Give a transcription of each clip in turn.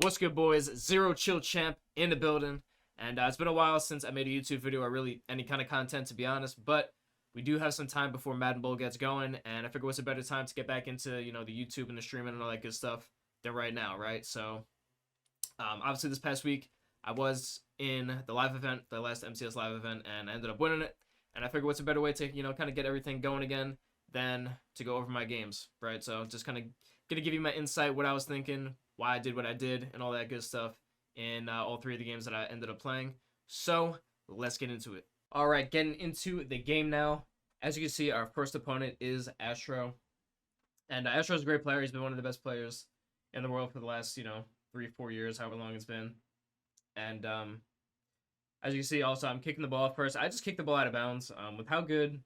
What's good, boys? Zero Chill Champ in the building. And it's been a while since I made a YouTube video or really any kind of content, to be honest. But we do have some time before Madden Bowl gets going. And I figure what's a better time to get back into, the YouTube and the streaming and all that good stuff than right now, right? So, obviously this past week, I was in the live event, the last MCS live event, and I ended up winning it. And I figured what's a better way to, kind of get everything going again than to go over my games, right? So just kind of gonna give you my insight, what I was thinking, why I did what I did, and all that good stuff in all three of the games that I ended up playing. So let's get into it. All right, getting into the game now. As you can see, our first opponent is Astro. And Astro's a great player. He's been one of the best players in the world for the last, 3-4 years, however long it's been. And as you can see, also, I'm kicking the ball first. I just kicked the ball out of bounds. With how good,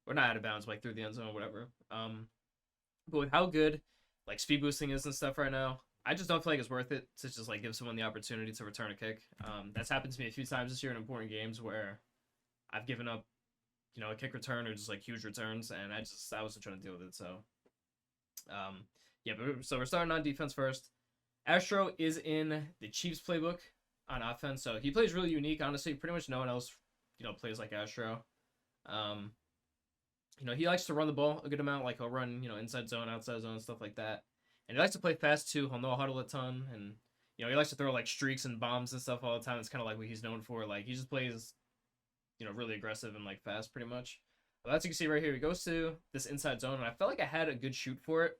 or not out of bounds, like through the end zone or whatever. But with how good, like, speed boosting is and stuff right now, I just don't feel like it's worth it to just, like, give someone the opportunity to return a kick. That's happened to me a few times this year in important games where I've given up, a kick return or just, like, huge returns, and I wasn't trying to deal with it, so. Yeah, but so we're starting on defense first. Astro is in the Chiefs playbook on offense, so he plays really unique. Honestly, pretty much no one else, plays like Astro. He likes to run the ball a good amount. Like, he'll run, inside zone, outside zone, stuff like that. And he likes to play fast, too. He'll no huddle a ton. And, he likes to throw, like, streaks and bombs and stuff all the time. It's kind of like what he's known for. Like, he just plays, really aggressive and, like, fast, pretty much. Well, as you can see right here, he goes to this inside zone. And I felt like I had a good shoot for it.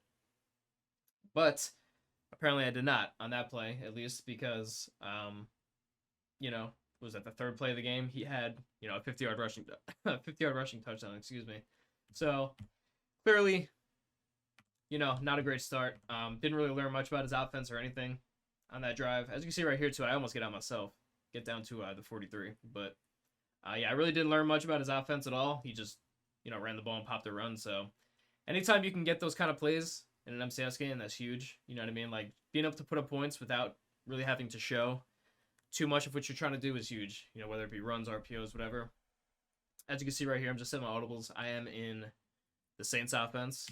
But apparently I did not on that play, at least, because, was that the third play of the game? He had, a 50-yard rushing, 50-yard rushing touchdown, excuse me. So, clearly, not a great start. Didn't really learn much about his offense or anything on that drive. As you can see right here, too, I almost get out myself. Get down to the 43. But, yeah, I really didn't learn much about his offense at all. He just, ran the ball and popped a run. So, anytime you can get those kind of plays in an MCS game, that's huge. You know what I mean? Like, being able to put up points without really having to show too much of what you're trying to do is huge. Whether it be runs, RPOs, whatever. As you can see right here, I'm just setting my audibles. I am in the Saints offense.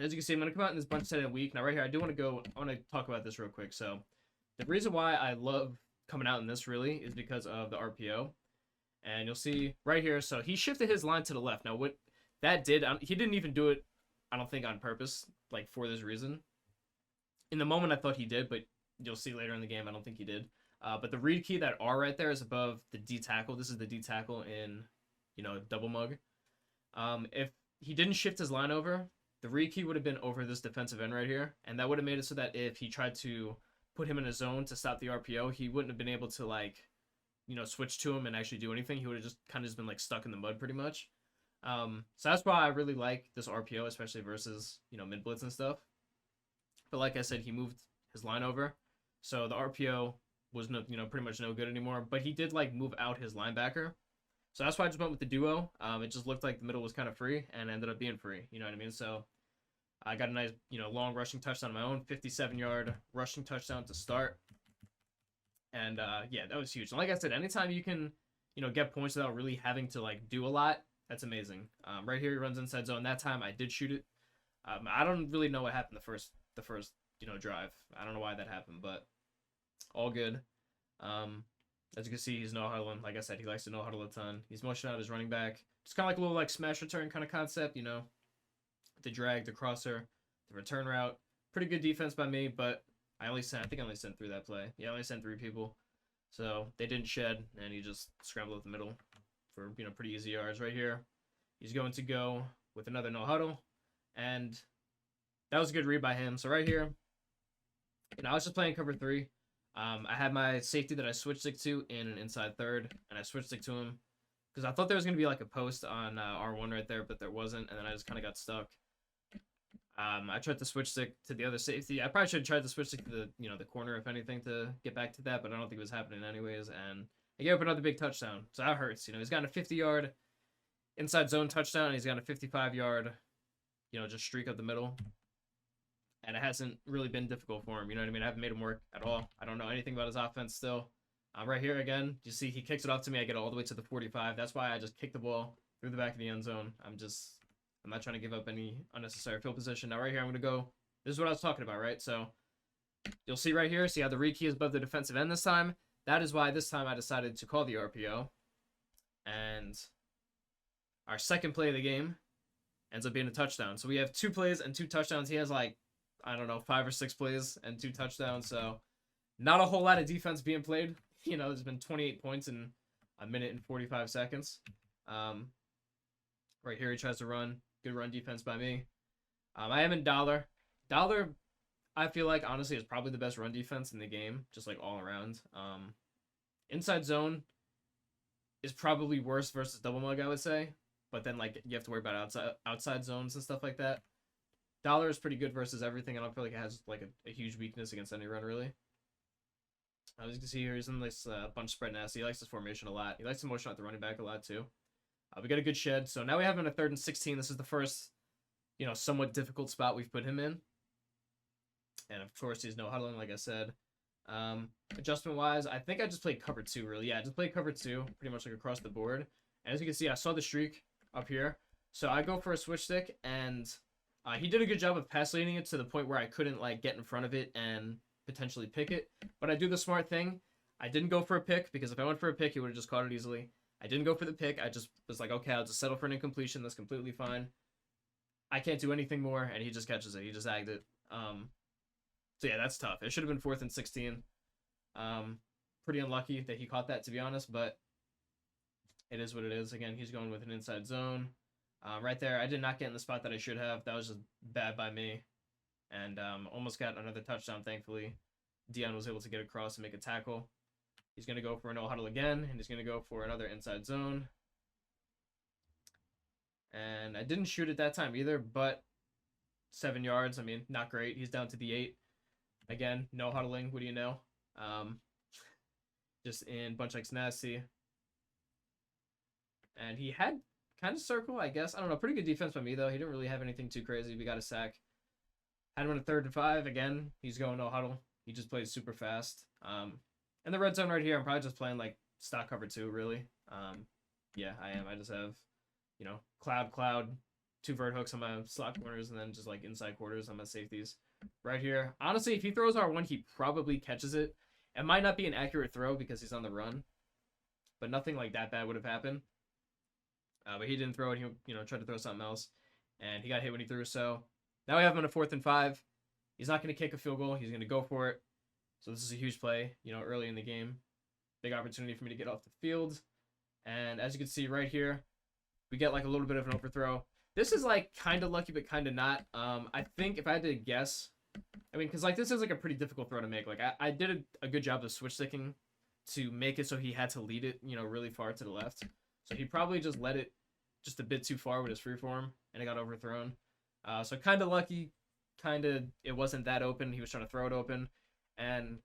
As you can see, I'm going to come out in this bunch set week. Now, right here, I want to talk about this real quick. So, the reason why I love coming out in this, really, is because of the RPO. And you'll see right here, so he shifted his line to the left. Now, what that did, he didn't even do it, I don't think, on purpose, like, for this reason. In the moment, I thought he did, but you'll see later in the game, I don't think he did. But the read key, that R right there, is above the D tackle. This is the D tackle in, double mug. If he didn't shift his line over, the read key would have been over this defensive end right here. And that would have made it so that if he tried to put him in a zone to stop the RPO, he wouldn't have been able to, like, switch to him and actually do anything. He would have just kind of just been, like, stuck in the mud pretty much. So that's why I really like this RPO, especially versus, mid blitz and stuff. But like I said, he moved his line over. So the RPO was no, pretty much no good anymore. But he did, like, move out his linebacker. So that's why I just went with the duo. It just looked like the middle was kind of free and ended up being free. You know what I mean? So I got a nice, long rushing touchdown on my own. 57-yard rushing touchdown to start. And, yeah, that was huge. And like I said, anytime you can, get points without really having to, like, do a lot, that's amazing. Right here, he runs inside zone. That time, I did shoot it. I don't really know what happened the first, drive. I don't know why that happened, but all good. As you can see, he's no huddling. Like I said, he likes to no huddle a ton. He's motioning out his running back. It's kind of like a little, like, smash return kind of concept, the drag, the crosser, the return route. Pretty good defense by me, but I think I only sent 3 that play. Yeah, I only sent 3 people. So they didn't shed, and he just scrambled up the middle for, pretty easy yards. Right here, he's going to go with another no huddle, and that was a good read by him. So right here, I was just playing cover 3. I had my safety that I switched stick to in an inside third, and I switched stick to him because I thought there was going to be, like, a post on R1 right there, but there wasn't, and then I just kind of got stuck. I tried to switch stick to the other safety. I probably should have tried to switch stick to the, the corner, if anything, to get back to that, but I don't think it was happening anyways, and I gave up another big touchdown, so that hurts. He's gotten a 50-yard inside zone touchdown, and he's got a 55-yard, just streak up the middle. And it hasn't really been difficult for him. You know what I mean? I haven't made him work at all. I don't know anything about his offense still. Right here again, you see he kicks it off to me. I get all the way to the 45. That's why I just kick the ball through the back of the end zone. I'm not trying to give up any unnecessary field position. Now right here, I'm going to go. This is what I was talking about, right? So You'll see right here, see how the read key is above the defensive end this time? That is why this time I decided to call the RPO. And our second play of the game ends up being a touchdown. So we have 2 plays and 2 touchdowns. He has like, I don't know, 5 or 6 plays and 2 touchdowns. So not a whole lot of defense being played. You know, there's been 28 points in a minute and 45 seconds. Right here, he tries to run. Good run defense by me. I am in dollar. Dollar, I feel like, honestly, is probably the best run defense in the game, just like all around. Inside zone is probably worse versus double mug, I would say. But then, like, you have to worry about outside zones and stuff like that. Dollar is pretty good versus everything. I don't feel like it has, like, a huge weakness against any run, really. As you can see here, he's in this bunch spread nasty. He likes this formation a lot. He likes to motion out the running back a lot, too. We got a good shed. So now we have him in a 3rd and 16. This is the first, you know, somewhat difficult spot we've put him in. And, of course, he's no huddling, like I said. Adjustment-wise, I think I just played cover 2, really. Yeah, I just played cover 2, pretty much like across the board. And as you can see, I saw the streak up here. So I go for a switch stick, and he did a good job of pass leading it to the point where I couldn't, like, get in front of it and potentially pick it. But I do the smart thing. I didn't go for a pick, because if I went for a pick, he would have just caught it easily. I didn't go for the pick. I just was like, okay, I'll just settle for an incompletion. That's completely fine. I can't do anything more, and he just catches it. He just agged it. So yeah, that's tough. It should have been 4th and 16. Pretty unlucky that he caught that, to be honest, but it is what it is. Again, he's going with an inside zone. Right there, I did not get in the spot that I should have. That was just bad by me. And almost got another touchdown, thankfully. Dion was able to get across and make a tackle. He's going to go for a no huddle again, and he's going to go for another inside zone. And I didn't shoot it that time either, but 7 yards. I mean, not great. He's down to the 8. Again, no huddling. What do you know? Just in bunch X nasty. And he had kind of circle, I guess. I don't know. Pretty good defense by me, though. He didn't really have anything too crazy. We got a sack. Had him in a 3rd and 5. Again, he's going no huddle. He just plays super fast. In the red zone right here, I'm probably just playing like stock cover 2, really. Yeah, I am. I just have, you know, cloud, 2 vert hooks on my slot corners, and then just like inside quarters on my safeties. Right here. Honestly, if he throws R1, he probably catches it. It might not be an accurate throw because he's on the run, but nothing like that bad would have happened. But he didn't throw it. He, you know, tried to throw something else, and he got hit when he threw. So now we have him in a 4th and 5. He's not going to kick a field goal. He's going to go for it. So this is a huge play, you know, early in the game. Big opportunity for me to get off the field. And as you can see right here, we get like a little bit of an overthrow. This is like kind of lucky, but kind of not. I think if I had to guess, I mean, because like this is like a pretty difficult throw to make. Like I did a good job of switch sticking to make it so he had to lead it, you know, really far to the left. So he probably just let it just a bit too far with his freeform, and it got overthrown. So kind of lucky, kind of it wasn't that open. He was trying to throw it open. And,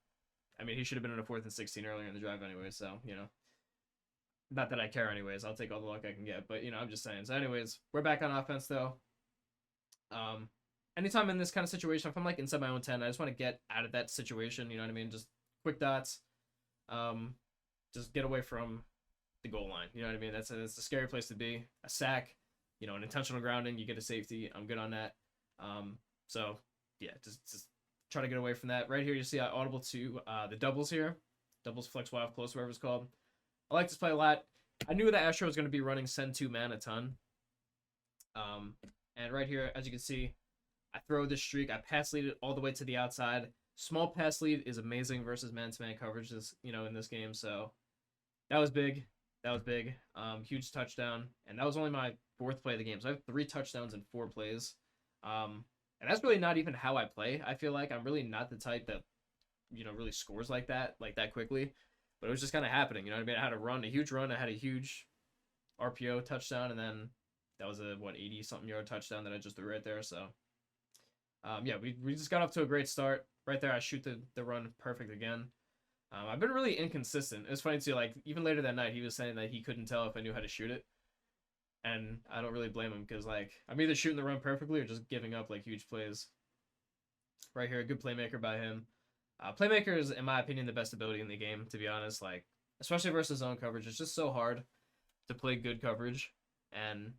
I mean, he should have been in a 4th and 16 earlier in the drive anyway, so, you know. Not that I care anyways. I'll take all the luck I can get, but, you know, I'm just saying. So, anyways, we're back on offense, though. Anytime in this kind of situation, if I'm, like, inside my own 10, I just want to get out of that situation, you know what I mean? Just quick dots. Just get away from the goal line, you know what I mean? That's a scary place to be. A sack, you know, an intentional grounding, you get a safety. I'm good on that. So, yeah, just try to get away from that. Right here, you see I audible to the doubles here. Doubles flex wild close, whatever it's called. I like this play a lot. I knew that Astro was going to be running send 2 man a ton. And right here, as you can see, I throw this streak. I pass lead it all the way to the outside. Small pass lead is amazing versus man-to-man coverage, you know, in this game. So that was big. That was big. Huge touchdown. And that was only my 4th play of the game. So I have 3 touchdowns in 4 plays. And that's really not even how I play. I feel like I'm really not the type that, you know, really scores like that quickly. But it was just kind of happening, you know what I mean? I had a huge run. I had a huge RPO touchdown, and then that was a, 80-something yard touchdown that I just threw right there. So, yeah, we just got off to a great start. Right there, I shoot the run perfect again. I've been really inconsistent. It's funny, too, like, even later that night, he was saying that he couldn't tell if I knew how to shoot it. And I don't really blame him because, like, I'm either shooting the run perfectly or just giving up, like, huge plays. Right here, a good playmaker by him. Playmaker is, in my opinion, the best ability in the game, to be honest. Like, especially versus zone coverage. It's just so hard to play good coverage and,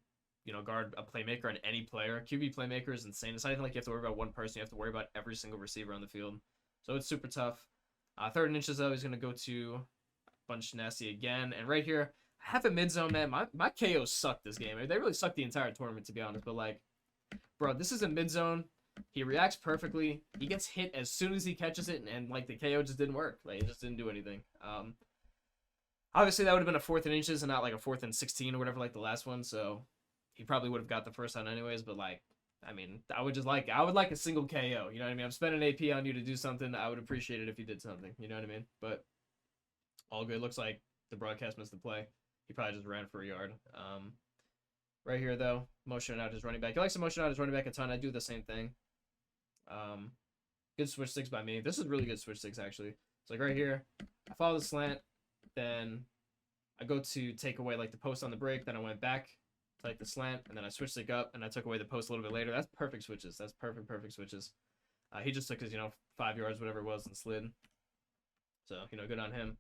you know, guard a playmaker on any player. QB playmaker is insane. It's not even like you have to worry about one person. You have to worry about every single receiver on the field. So it's super tough. 3rd and inches, though, he's going to go to Bunch Nasty again. And right here, I have a mid zone, man. My KOs suck this game. They really suck the entire tournament, to be honest. But, like, bro, this is a mid zone. He reacts perfectly. He gets hit as soon as he catches it. And like, the KO just didn't work. Like, it just didn't do anything. Obviously, that would have been a 4th and inches and not, like, a 4th and 16 or whatever, like the last one. So he probably would have got the first time anyways. But, like, I mean, I would like a single KO. You know what I mean? I'm spending AP on you to do something. I would appreciate it if you did something. You know what I mean? But all good. Looks like the broadcast missed the play. He probably just ran for a yard. Right here, though, motion out his running back. He likes to motion out his running back a ton. I do the same thing. Good switch sticks by me. This is really good switch sticks, actually. It's like right here, I follow the slant, then I go to take away like the post on the break, then I went back to like the slant, and then I switched stick up, and I took away the post a little bit later. That's perfect switches. That's perfect switches. He just took his, 5 yards, whatever it was, and slid. So, good on him.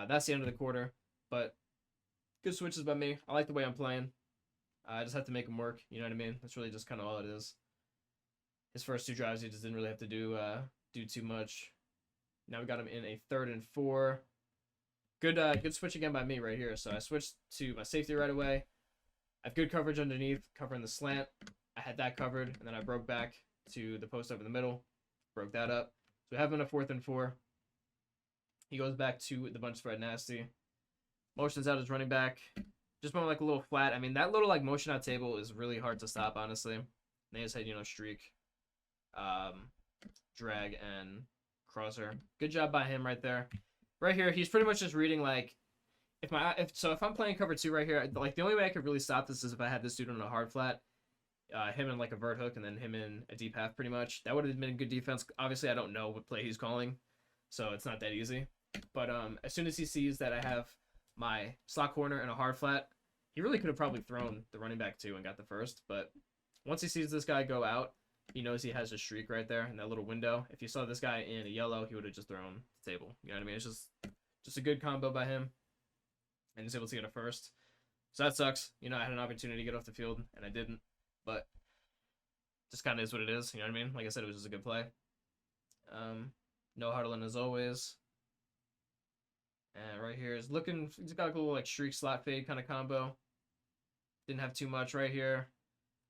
That's the end of the quarter, but good switches by me. I like the way I'm playing. I just have to make them work. You know what I mean? That's really just kind of all it is. His first 2 drives, he just didn't really have to do too much. Now we got him in a 3rd and 4. Good switch again by me right here. So I switched to my safety right away. I have good coverage underneath, covering the slant. I had that covered, and then I broke back to the post over the middle. Broke that up. So we have him in a 4th and 4. He goes back to the bunch spread nasty. Motions out his running back. Just went like a little flat. I mean, that little like motion out table is really hard to stop, honestly. They just had, streak, drag, and crosser. Good job by him right there. Right here, he's pretty much just reading like if I'm playing cover 2 right here, like the only way I could really stop this is if I had this dude on a hard flat, him in like a vert hook, and then him in a deep half pretty much. That would have been good defense. Obviously, I don't know what play he's calling, so it's not that easy. But as soon as he sees that I have my slot corner and a hard flat, he really could have probably thrown the running back too and got the first. But once he sees this guy go out, he knows he has a streak right there in that little window. If you saw this guy in a yellow, he would have just thrown the table. You know what I mean? It's just a good combo by him, and he's able to get a first. So that sucks. I had an opportunity to get off the field, and I didn't. But just kind of is what it is. You know what I mean? Like I said, it was just a good play. No huddling as always. And right here is looking, he's got a little like streak slot fade kind of combo. Didn't have too much right here.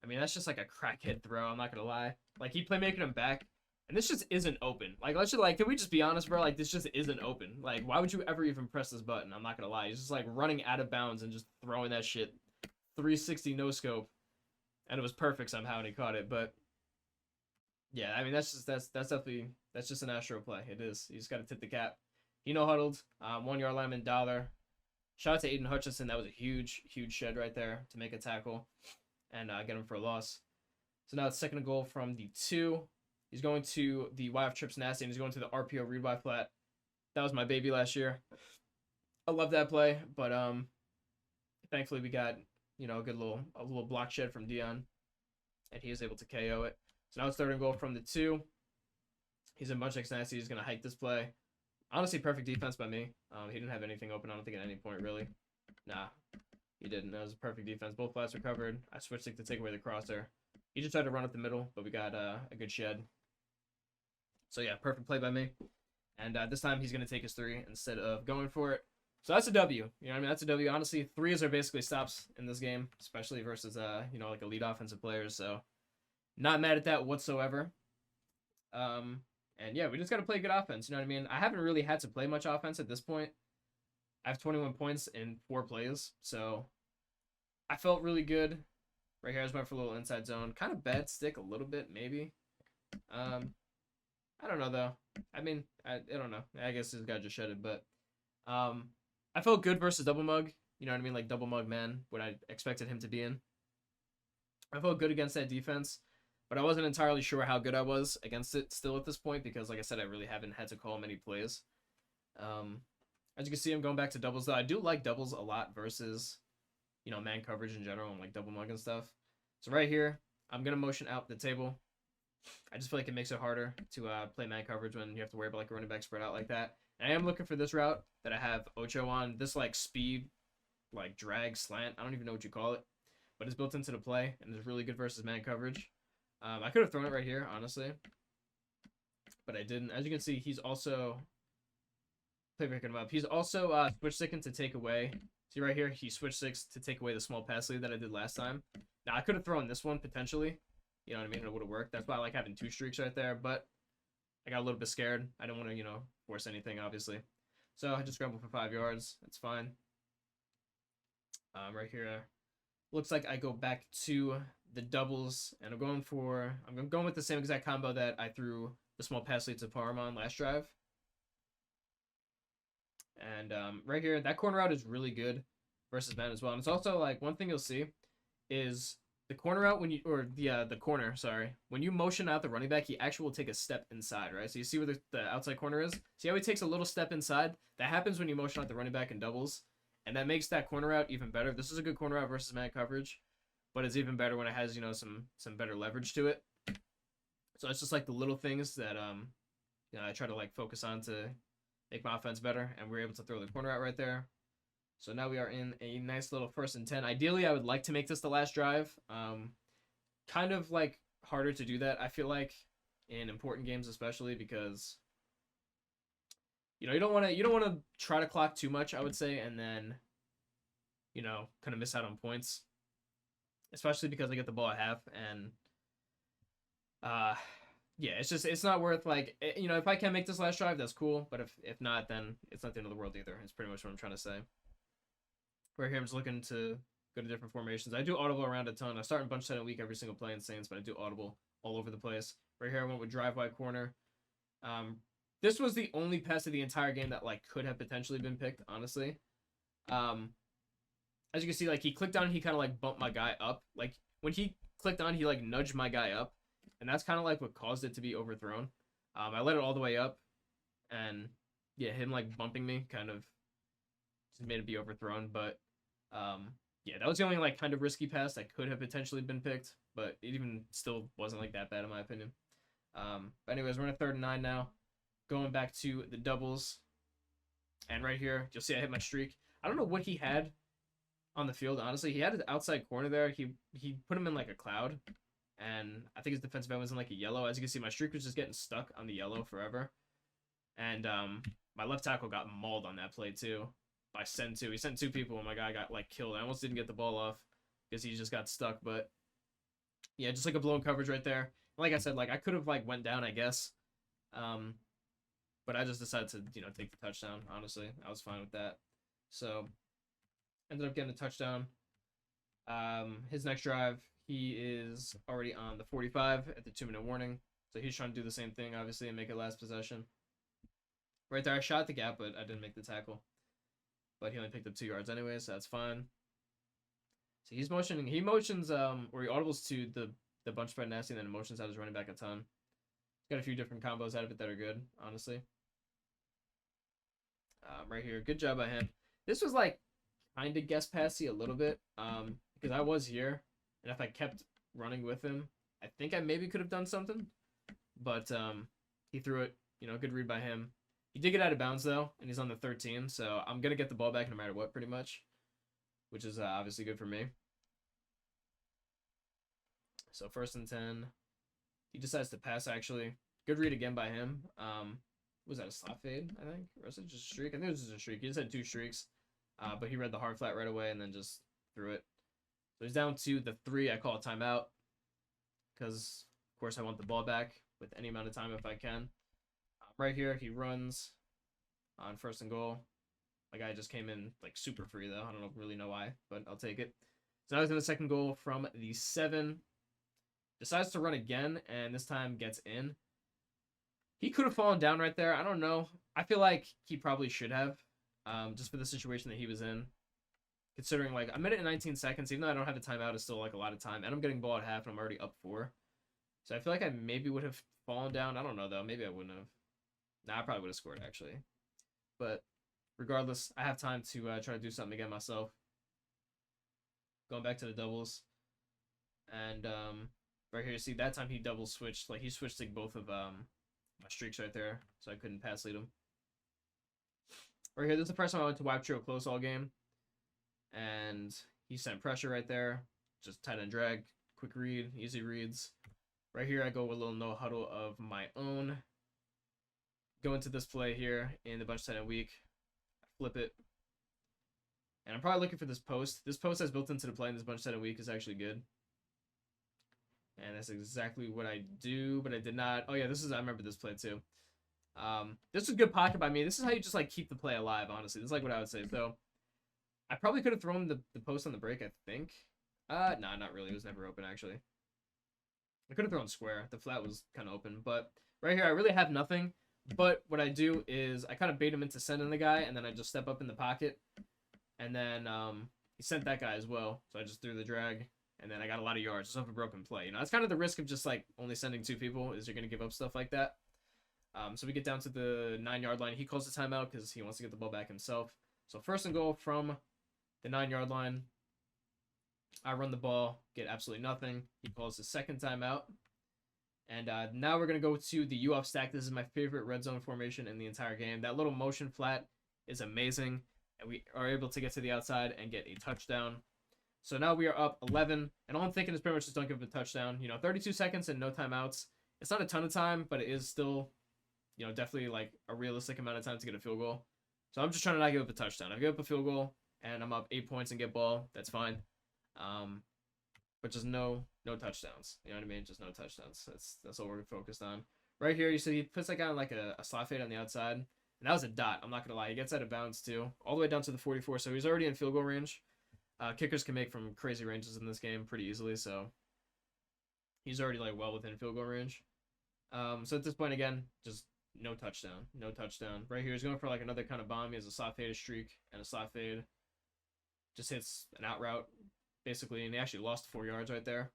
I mean, that's just like a crackhead throw, I'm not gonna lie. Like, he playmaking him back, and this just isn't open. Like, can we just be honest, bro? Like, this just isn't open. Like, why would you ever even press this button? I'm not gonna lie. He's just like running out of bounds and just throwing that shit 360 no scope, and it was perfect somehow, and he caught it. But yeah, I mean, that's just an Astro play. It is. You just gotta tip the cap. He no huddled. 1 yard lineman dollar. Shout out to Aiden Hutchinson. That was a huge shed right there to make a tackle and get him for a loss. So now it's 2nd and goal from the 2. He's going to the YF trips nasty, and he's going to the RPO read Y flat. That was my baby last year. I love that play, but thankfully we got a little block shed from Dion, and he is able to KO it. So now it's 3rd and goal from the 2. He's in bunch X nasty. He's gonna hike this play. Honestly, perfect defense by me. He didn't have anything open, I don't think, at any point, really. Nah, he didn't. That was a perfect defense. Both flats were covered. I switched it to take away the crosshair. He just tried to run up the middle, but we got a good shed. So, yeah, perfect play by me. And this time, he's going to take his 3 instead of going for it. So, that's a W. You know what I mean? That's a W. Honestly, 3s are basically stops in this game, especially versus, like elite offensive players. So, not mad at that whatsoever. And yeah, we just got to play good offense. You know what I mean? I haven't really had to play much offense at this point. I have 21 points in 4 plays. So I felt really good. Right here, I just went for a little inside zone. Kind of bad stick a little bit, maybe. I don't know, though. I mean, I don't know. I guess this guy just shedded. But I felt good versus double mug. You know what I mean? Like double mug man, what I expected him to be in. I felt good against that defense. But I wasn't entirely sure how good I was against it still at this point because, like I said, I really haven't had to call many plays. As you can see, I'm going back to doubles, though. I do like doubles a lot versus, man coverage in general and, like, double mug and stuff. So right here, I'm going to motion out the table. I just feel like it makes it harder to play man coverage when you have to worry about, like, a running back spread out like that. And I am looking for this route that I have Ocho on. This, like, speed, like, drag, slant. I don't even know what you call it. But it's built into the play, and it's really good versus man coverage. I could have thrown it right here, honestly. but I didn't. As you can see, he's also picking him up. He's also switch sticking to take away. See right here, he switch sticks to take away the small pass lead that I did last time. Now I could have thrown this one potentially. You know what I mean? It would have worked. That's why I like having 2 streaks right there, but I got a little bit scared. I didn't want to, force anything, obviously. So I just scrambled for 5 yards. That's fine. Right here, looks like I go back to the doubles, and I'm going with the same exact combo that I threw the small pass lead to Parham on last drive. And right here, that corner route is really good versus Madden as well. And it's also like one thing you'll see is the corner out the corner, sorry. When you motion out the running back, he actually will take a step inside, right? So you see where the outside corner is? See how he takes a little step inside? That happens when you motion out the running back in doubles. And that makes that corner out even better. This is a good corner out versus man coverage, but it's even better when it has, some better leverage to it. So it's just like the little things that I try to like focus on to make my offense better, and we're able to throw the corner out right there. So now we are in a nice little 1st and 10. Ideally, I would like to make this the last drive. Kind of like harder to do that, I feel like, in important games especially, because you don't want to try to clock too much, I would say, and then kind of miss out on points, especially because I get the ball at half, and yeah, it's not worth, like, if I can make this last drive, that's cool, but if not, then it's not the end of the world either. It's pretty much what I'm trying to say. Right here, I'm just looking to go to different formations. I do audible around a ton. I start in bunch set a week every single play in Saints, but I do audible all over the place. Right here, I went with drive wide corner. This was the only pass of the entire game that like could have potentially been picked, honestly. As you can see, like, he clicked on, he kind of like bumped my guy up. Like, when he clicked on, he like nudged my guy up, and that's kind of like what caused it to be overthrown. I let it all the way up, and yeah, him like bumping me kind of just made it be overthrown. But yeah, that was the only like kind of risky pass that could have potentially been picked, but it even still wasn't like that bad in my opinion. But anyways, we're in a 3rd and 9 now. Going back to the doubles, and right here, you'll see I hit my streak. I don't know what he had on the field, honestly. He had his outside corner there. He put him in like a cloud, and I think his defensive end was in like a yellow. As you can see, my streak was just getting stuck on the yellow forever, and my left tackle got mauled on that play too by Send 2. He sent 2 people, and my guy got like killed. I almost didn't get the ball off because he just got stuck, but yeah, just like a blown coverage right there. Like I said, like I could have like went down, I guess. But I just decided to, take the touchdown, honestly. I was fine with that. So, ended up getting a touchdown. His next drive, he is already on the 45 at the 2-minute warning. So he's trying to do the same thing, obviously, and make it last possession. Right there, I shot the gap, but I didn't make the tackle. But he only picked up 2 yards anyway, so that's fine. So he's motioning. He motions, or he audibles to the bunch spread nasty, and then motions out his running back a ton. Got a few different combos out of it that are good, honestly. Right here, good job by him. This was like kind of guess passy a little bit, because I was here, and if I kept running with him, I think I maybe could have done something. But he threw it, good read by him. He did get out of bounds though, and he's on the 13, so I'm gonna get the ball back no matter what, pretty much, which is obviously good for me. So 1st and 10. He decides to pass, actually. Good read again by him. Was that a slot fade, I think? Or was it just a streak? I think it was just a streak. He just had 2 streaks. But he read the hard flat right away and then just threw it. So he's down to the 3. I call a timeout because, of course, I want the ball back with any amount of time if I can. Right here, he runs on 1st and goal. My guy just came in like super free, though. I don't really know why, but I'll take it. So now he's in the 2nd goal from the 7. Decides to run again, and this time gets in. He could have fallen down right there. I don't know. I feel like he probably should have, just for the situation that he was in. Considering, like, a minute and 19 seconds, even though I don't have a timeout, is still, like, a lot of time. And I'm getting ball at half, and I'm already up 4. So I feel like I maybe would have fallen down. I don't know, though. Maybe I wouldn't have. Nah, I probably would have scored, actually. But regardless, I have time to try to do something again myself. Going back to the doubles. And, right here, see, that time he double switched. Like, he switched to both of my streaks right there, so I couldn't pass lead him. Right here, this is the first time I went to wide trio close all game. And he sent pressure right there. Just tight end drag, quick read, easy reads. Right here, I go with a little no huddle of my own. go into this play here in the bunch tight end week. Flip it. And I'm probably looking for this post. This post that's built into the play in this bunch tight end week is actually good. And that's exactly what I do, but I did not. Oh yeah, I remember this play too. This was good pocket by me. This is how you just like keep the play alive, honestly. This is like what I would say. So I probably could have thrown the post on the break, I think. Nah, not really. It was never open, actually. I could have thrown square. The flat was kind of open. But right here, I really have nothing. But what I do is I kind of bait him into sending the guy, and then I just step up in the pocket. And then he sent that guy as well. So I just threw the drag, and then I got a lot of yards. Just off a broken play. You know, that's kind of the risk of just like only sending 2 people is you're going to give up stuff like that. So we get down to the 9-yard line. He calls the timeout because he wants to get the ball back himself. So 1st and goal from the 9-yard line. I run the ball, get absolutely nothing. He calls the 2nd timeout. And now we're going to go to the U-off stack. This is my favorite red zone formation in the entire game. That little motion flat is amazing. And we are able to get to the outside and get a touchdown. So now we are up 11. And all I'm thinking is pretty much just don't give up a touchdown. You know, 32 seconds and no timeouts. It's not a ton of time, but it is still, you know, definitely like a realistic amount of time to get a field goal. So I'm just trying to not give up a touchdown. I give up a field goal, and I'm up 8 points and get ball. That's fine. But just no touchdowns. You know what I mean? Just no touchdowns. That's all we're focused on. Right here, you see he puts that guy on like a slot fade on the outside. And that was a dot. I'm not going to lie. He gets out of bounds too. All the way down to the 44. So he's already in field goal range. Kickers can make from crazy ranges in this game pretty easily. So he's already like well within field goal range. So at this point, again, just no touchdown. No touchdown. Right here, he's going for like another kind of bomb. He has a slot fade, a streak, and a slot fade. Just hits an out route, basically, and he actually lost 4 yards right there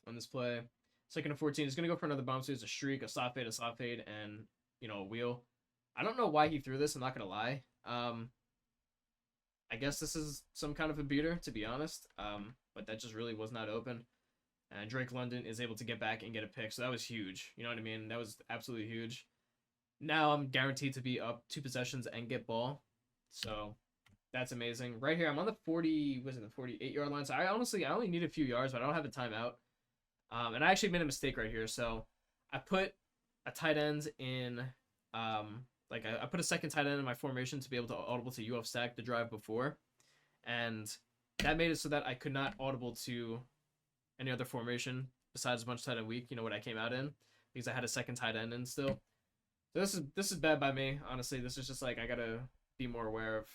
on this play. 2nd and 14. He's going to go for another bomb, so he has a streak, a slot fade, and, you know, a wheel. I don't know why he threw this, I'm not going to lie. I guess this is some kind of a beater, to be honest, but that just really was not open. And Drake London is able to get back and get a pick, so that was huge. You know what I mean? That was absolutely huge. Now I'm guaranteed to be up 2 possessions and get ball, so that's amazing. Right here, I'm on the 48-yard line, so I only need a few yards, but I don't have a timeout. And I actually made a mistake right here, so I put a tight end in, I put a 2nd tight end in my formation to be able to audible to U-off stack the drive before, and that made it so that I could not audible to any other formation besides a bunch tight end week, you know, what I came out in, because I had a 2nd tight end in still. So this is bad by me, honestly. This is just like I gotta be more aware of,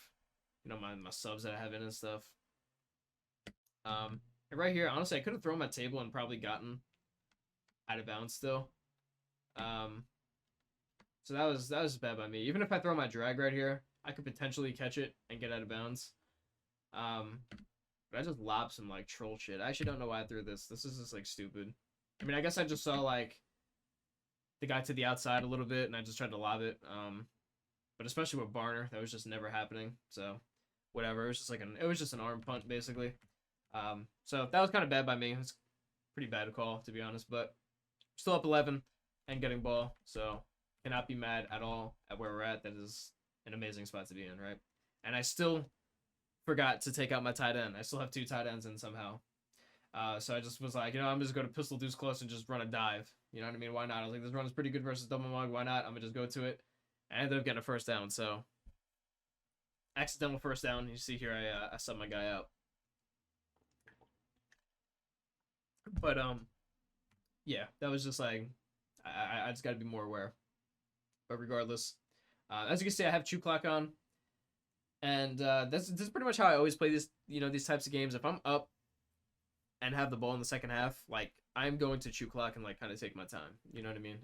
you know, my subs that I have in and stuff. And right here, honestly, I could have thrown my table and probably gotten out of bounds still. So that was bad by me. Even if I throw my drag right here, I could potentially catch it and get out of bounds. But I just lobbed some like troll shit. I actually don't know why I threw this. This is just like stupid. I mean, I guess I just saw like the guy to the outside a little bit, and I just tried to lob it. But especially with Barner, that was just never happening. So whatever. It was just like an arm punt basically. So that was kind of bad by me. It's pretty bad call, to be honest, but still up 11 and getting ball. So cannot be mad at all at where we're at. That is an amazing spot to be in, right? And I still forgot to take out my tight end. I still have 2 tight ends in somehow. So I just was like, you know, I'm just going to pistol deuce close and just run a dive. You know what I mean? Why not? I was like, this run is pretty good versus double mug. Why not? I'm going to just go to it. I ended up getting a 1st down. So accidental 1st down. You see here, I subbed my guy out. But yeah, that was just like I just got to be more aware. But regardless, as you can see, I have Chew Clock on, and this is pretty much how I always play this. You know, these types of games. If I'm up and have the ball in the 2nd half, like I'm going to Chew Clock and like kind of take my time. You know what I mean?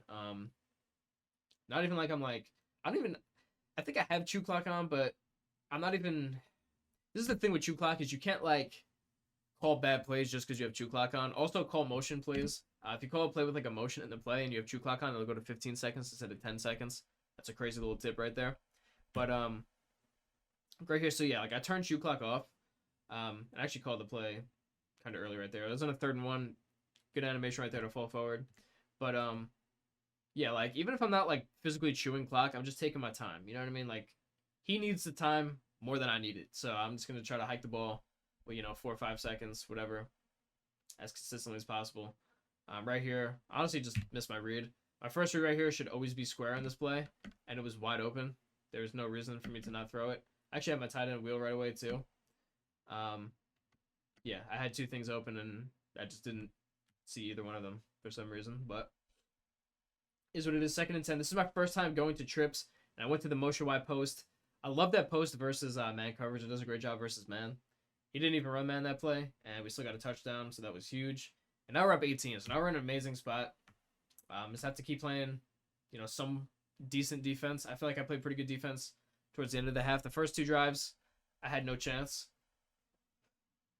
Not even like I'm like I think I have Chew Clock on, but I'm not even. This is the thing with Chew Clock is you can't like call bad plays just because you have Chew Clock on. Also call motion plays. If you call a play with like a motion in the play and you have Chew Clock on, it'll go to 15 seconds instead of 10 seconds. That's a crazy little tip right there. But right here, so yeah, like I turned Chew Clock off. And I actually called the play kind of early right there. It was on a 3rd and 1. Good animation right there to fall forward. But yeah, like even if I'm not like physically chewing clock, I'm just taking my time. You know what I mean? Like he needs the time more than I need it. So I'm just gonna try to hike the ball with, you know, 4 or 5 seconds, whatever, as consistently as possible. Right here, honestly, just missed my read. My first read right here should always be square on this play, and it was wide open. There's no reason for me to not throw it. I actually had my tight end wheel right away too. Yeah, I had two things open, and I just didn't see either one of them for some reason, but is what it is. 2nd and 10. This is my first time going to trips, and I went to the motion wide post. I love that post versus man coverage. It does a great job versus man. He didn't even run man that play, and we still got a touchdown, so that was huge. And now we're up 18, so now we're in an amazing spot. Just have to keep playing, some decent defense. I feel like I played pretty good defense towards the end of the half. The first 2 drives, I had no chance,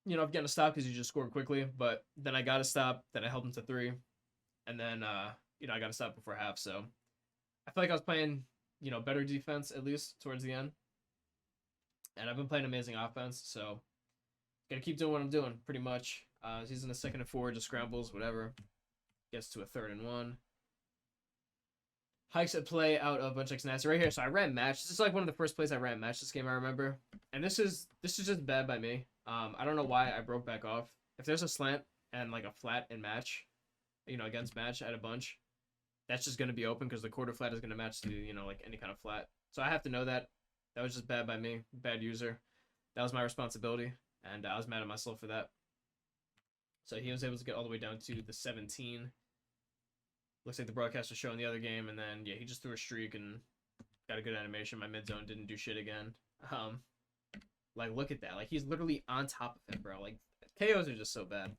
of getting a stop because you just scored quickly. But then I got a stop. Then I held him to 3, and then I got a stop before half. So I feel like I was playing, better defense at least towards the end. And I've been playing amazing offense, so gotta keep doing what I'm doing pretty much. He's in a 2nd and 4, just scrambles, whatever. Gets to a 3rd and 1. Hikes a play out of bunch X nasty right here. So I ran match. This is like one of the first plays I ran match this game, I remember. And this is just bad by me. I don't know why I broke back off. If there's a slant and like a flat in match, against match at a bunch, that's just gonna be open because the quarter flat is gonna match to like any kind of flat. So I have to know that. That was just bad by me. Bad user. That was my responsibility, and I was mad at myself for that. So he was able to get all the way down to the 17. Looks like the broadcast was showing the other game, and then, yeah, he just threw a streak and got a good animation. My mid zone didn't do shit again. Like, look at that. Like, he's literally on top of him, bro. Like, KOs are just so bad.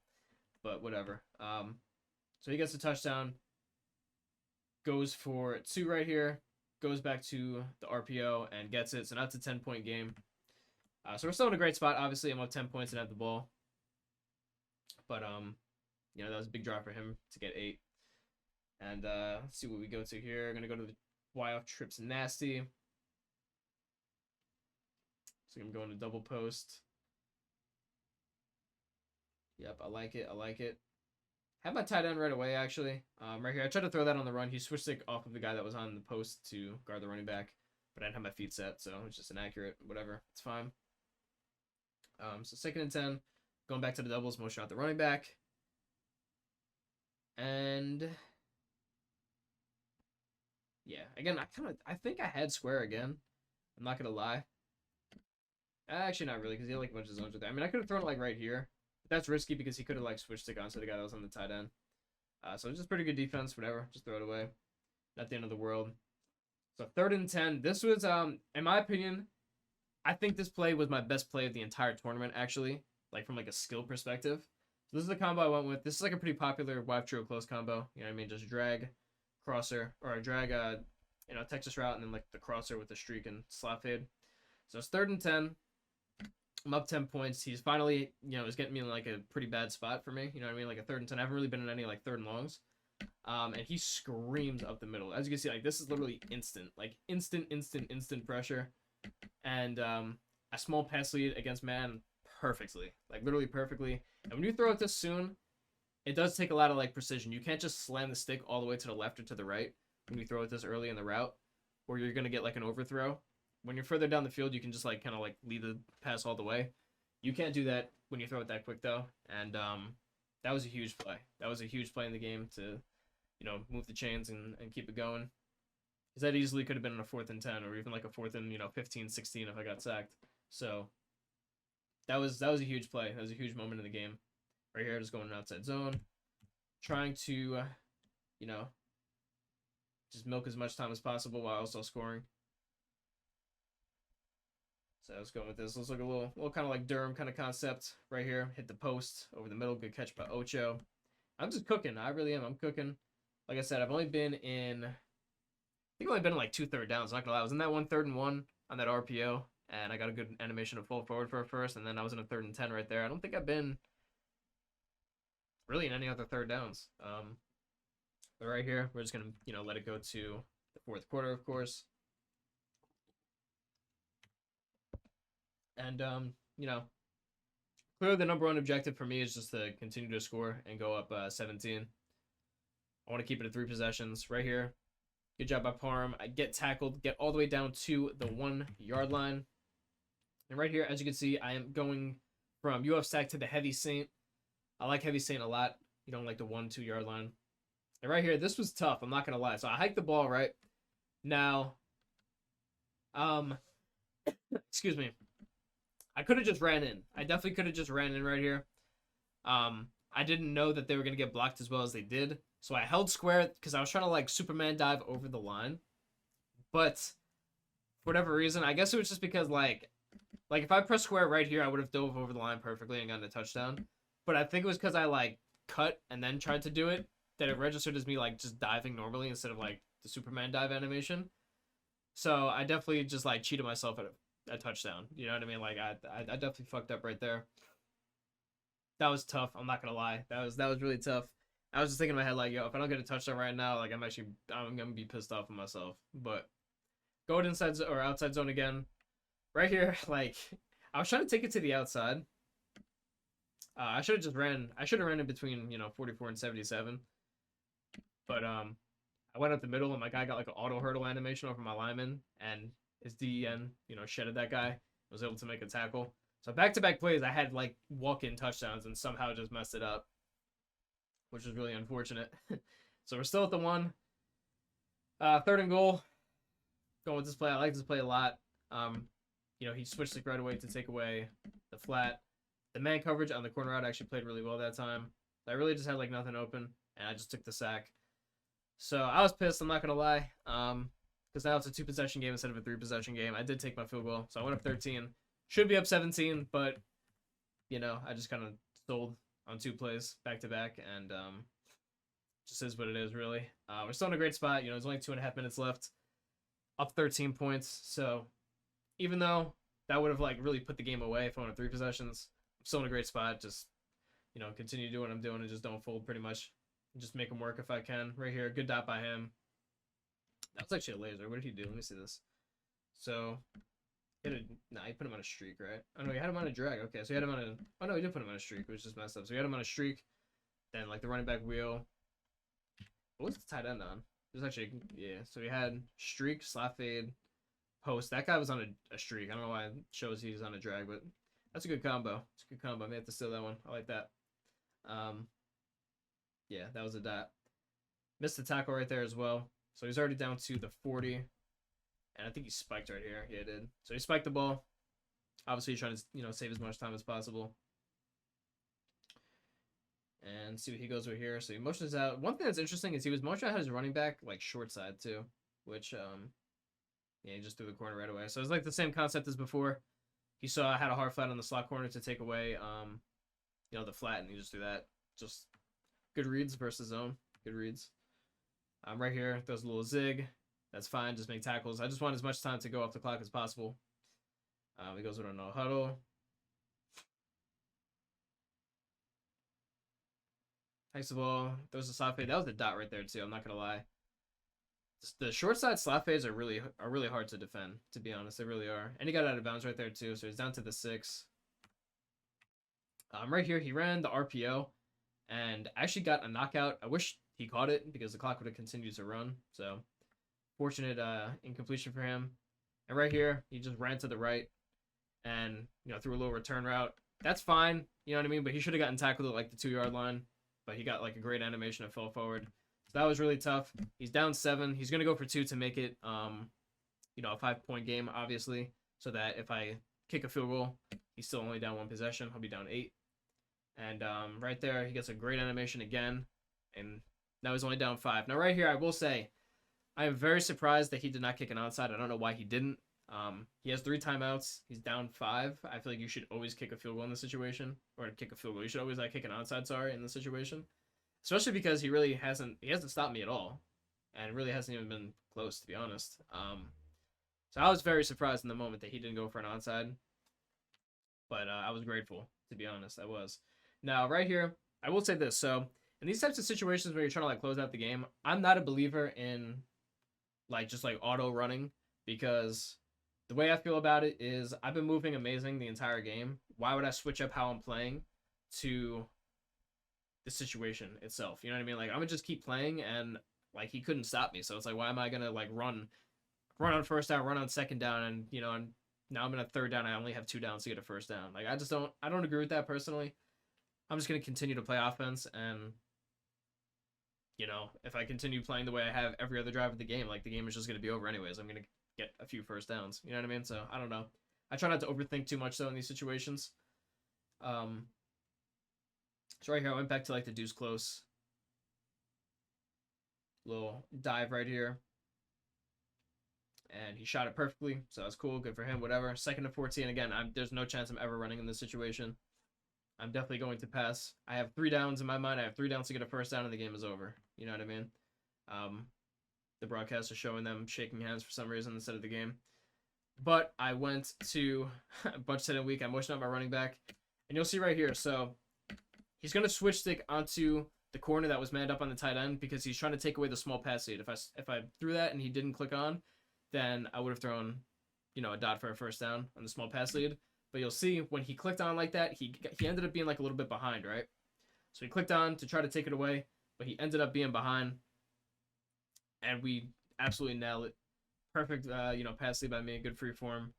But whatever. So he gets a touchdown. Goes for 2 right here. Goes back to the RPO and gets it. So now it's a 10-point game. So we're still in a great spot. Obviously, I'm up 10 points and have the ball. But, that was a big drop for him to get 8. And let's see what we go to here. I'm going to go to the Y-off trips nasty. So I'm going to double post. Yep, I like it. I like it. Had my tight end right away, actually. Right here. I tried to throw that on the run. He switched it off of the guy that was on the post to guard the running back. But I didn't have my feet set, so it's just inaccurate. Whatever. It's fine. So 2nd and 10. Going back to the doubles. Motion out the running back. And yeah, again, I think I had square again. I'm not going to lie. Actually, not really, because he had like a bunch of zones with that. I mean, I could have thrown it like right here. But that's risky because he could have like switched it onto the guy that was on the tight end. So it's just pretty good defense, whatever. Just throw it away. Not the end of the world. So 3rd and 10. This was, in my opinion, I think this play was my best play of the entire tournament, actually. Like from like a skill perspective. So this is the combo I went with. This is like a pretty popular wide trio close combo. You know what I mean? Just drag, crosser, or drag Texas route, and then like the crosser with the streak and slot fade. So it's 3rd and 10. I'm up 10 points. He's finally, is getting me in like a pretty bad spot for me. You know what I mean? Like a 3rd and 10. I haven't really been in any like 3rd and longs. And he screams up the middle. As you can see, like this is literally instant. Like instant pressure. And a small pass lead against man perfectly. Like literally perfectly. And when you throw it this soon, it does take a lot of like precision. You can't just slam the stick all the way to the left or to the right when you throw it this early in the route, or you're gonna get like an overthrow. When you're further down the field, you can just like kind of like lead the pass all the way. You can't do that when you throw it that quick though. And that was a huge play. That was a huge play in the game to, move the chains and keep it going. Because that easily could have been a 4th and 10 or even like a 4th and 15, 16 if I got sacked. So that was a huge play. That was a huge moment in the game. Right here, just going outside zone, trying to, just milk as much time as possible while also scoring. So let's go with this. Let's look a little kind of like Durham kind of concept right here. Hit the post over the middle. Good catch by Ocho. I'm just cooking. I really am. I'm cooking. Like I said, I've only been in, I think I've only been in like 2 third downs. I'm not gonna lie. I was in that 1 3rd and 1 on that RPO, and I got a good animation of full forward for a first, and then I was in a 3rd and 10 right there. I don't think I've been really in any other 3rd downs. But right here, we're just gonna let it go to the 4th quarter, of course. And clearly the number 1 objective for me is just to continue to score and go up 17. I want to keep it at 3 possessions right here. Good job by Parham. I get tackled, get all the way down to the 1-yard line. And right here, as you can see, I am going from UF stack to the heavy Saint. I like heavy Saint a lot. You don't like the 1-2 yard line. And right here, this was tough. I'm not gonna lie. So I hiked the ball right now. Um, excuse me. I could have just ran in. I definitely could have just ran in right here. I didn't know that they were gonna get blocked as well as they did. So I held square because I was trying to like Superman dive over the line. But for whatever reason, I guess it was just because like if I pressed square right here, I would have dove over the line perfectly and gotten a touchdown. But I think it was because I like cut and then tried to do it that it registered as me like just diving normally instead of like the Superman dive animation. So I definitely just like cheated myself at a touchdown. You know what I mean? Like I definitely fucked up right there. That was tough. I'm not gonna lie. That was really tough. I was just thinking in my head like, yo, if I don't get a touchdown right now, like I'm gonna be pissed off with myself. But going inside or outside zone again, right here. Like I was trying to take it to the outside. I should have just ran. I should have ran in between 44 and 77. But I went up the middle and my guy got like an auto hurdle animation over my lineman and his DEN shedded that guy. Was able to make a tackle. So back to back plays, I had like walk in touchdowns and somehow just messed it up, which is really unfortunate. So we're still at the one. Third and goal. Going with this play. I like this play a lot. He switched it right away to take away the flat. The man coverage on the corner route actually played really well that time. I really just had like nothing open, and I just took the sack. So I was pissed. I'm not gonna lie. Because now it's a 2-possession game instead of a 3-possession game. I did take my field goal, so I went up 13. Should be up 17, but I just kind of sold on 2 plays back to back, and just is what it is, really. We're still in a great spot. There's only 2.5 minutes left. Up 13 points. So even though that would have like really put the game away if I went 3 possessions, I'm still in a great spot. Just continue doing what I'm doing and just don't fold pretty much. Just make him work if I can. Right here, good dot by him. That was actually a laser. What did he do? Let me see this. So he put him on a streak, right? Oh no, he had him on a drag. Okay, so he had him on a. Oh no, he did put him on a streak, which just messed up. So he had him on a streak. Then like the running back wheel. What was the tight end on? It was actually So he had streak, slap fade, post. That guy was on a streak. I don't know why it shows he's on a drag, but that's a good combo. It's a good combo. I may have to steal that one. I like that. Yeah, that was a dot. Missed the tackle right there as well. So he's already down to the 40. And I think he spiked right here. Yeah, he did. So he spiked the ball. Obviously, he's trying to, save as much time as possible. And see what he goes over here. So he motions out. One thing that's interesting is he was motioning out his running back, like, short side, too. Which, he just threw the corner right away. So it's like the same concept as before. He saw I had a hard flat on the slot corner to take away, the flat, and he just threw that. Just good reads versus zone. Good reads. Right here, throws a little zig. That's fine. Just make tackles. I just want as much time to go off the clock as possible. He goes with a no huddle. Hikes the ball. Throws a slot fade. That was the dot right there too. I'm not gonna lie. The short side slot fades are really hard to defend. To be honest, they really are. And he got out of bounds right there too. So he's down to the 6. Right here, he ran the RPO and actually got a knockout. I wish he caught it because the clock would have continued to run. So fortunate incompletion for him. And right here, he just ran to the right and threw a little return route. That's fine, you know what I mean? But he should have gotten tackled at like the 2-yard line. But he got like a great animation and fell forward. So that was really tough. He's down 7. He's gonna go for 2 to make it a 5-point game, obviously. So that if I kick a field goal, he's still only down 1 possession. He'll be down 8. And right there, he gets a great animation again. And now he's only down 5. Now right here, I will say, I am very surprised that he did not kick an onside. I don't know why he didn't. He has 3 timeouts. He's down 5. I feel like you should always kick a field goal in this situation, or kick a field goal. You should always kick an onside. Sorry, in this situation, especially because he really hasn't. He hasn't stopped me at all, and it really hasn't even been close, to be honest. So I was very surprised in the moment that he didn't go for an onside, but I was grateful, to be honest. I was. Now right here, I will say this. So in these types of situations where you're trying to close out the game, I'm not a believer in just auto running, because the way I feel about it is I've been moving amazing the entire game. Why would I switch up how I'm playing to the situation itself? You know what I mean? I'm gonna just keep playing, and he couldn't stop me. So it's why am I gonna run on first down, run on second down, and and now I'm in a third down. I only have 2 downs to get a first down. I don't agree with that personally. I'm just gonna continue to play offense, and you know, if I continue playing the way I have every other drive of the game, like the game is just going to be over anyways. I'm going to get a few first downs. You know what I mean? So I don't know. I try not to overthink too much though in these situations. Um, so right here, I went back to like the deuce close. Little dive right here. And he shot it perfectly, so that's cool. Good for him, whatever. 2nd and 14. Again, there's no chance I'm ever running in this situation. I'm definitely going to pass. I have 3 downs in my mind. I have 3 downs to get a first down, and the game is over. You know what I mean? The broadcast is showing them shaking hands for some reason instead of the game. But I went to a bunch set in week. I motioned out my running back, and you'll see right here. So he's going to switch stick onto the corner that was manned up on the tight end because he's trying to take away the small pass lead. If I threw that and he didn't click on, then I would have thrown, you know, a dot for a first down on the small pass lead. But you'll see when he clicked on like that, he ended up being like a little bit behind, right? So he clicked on to try to take it away, but he ended up being behind, and we absolutely nailed it. Perfect, you know, pass lead by me, good free form.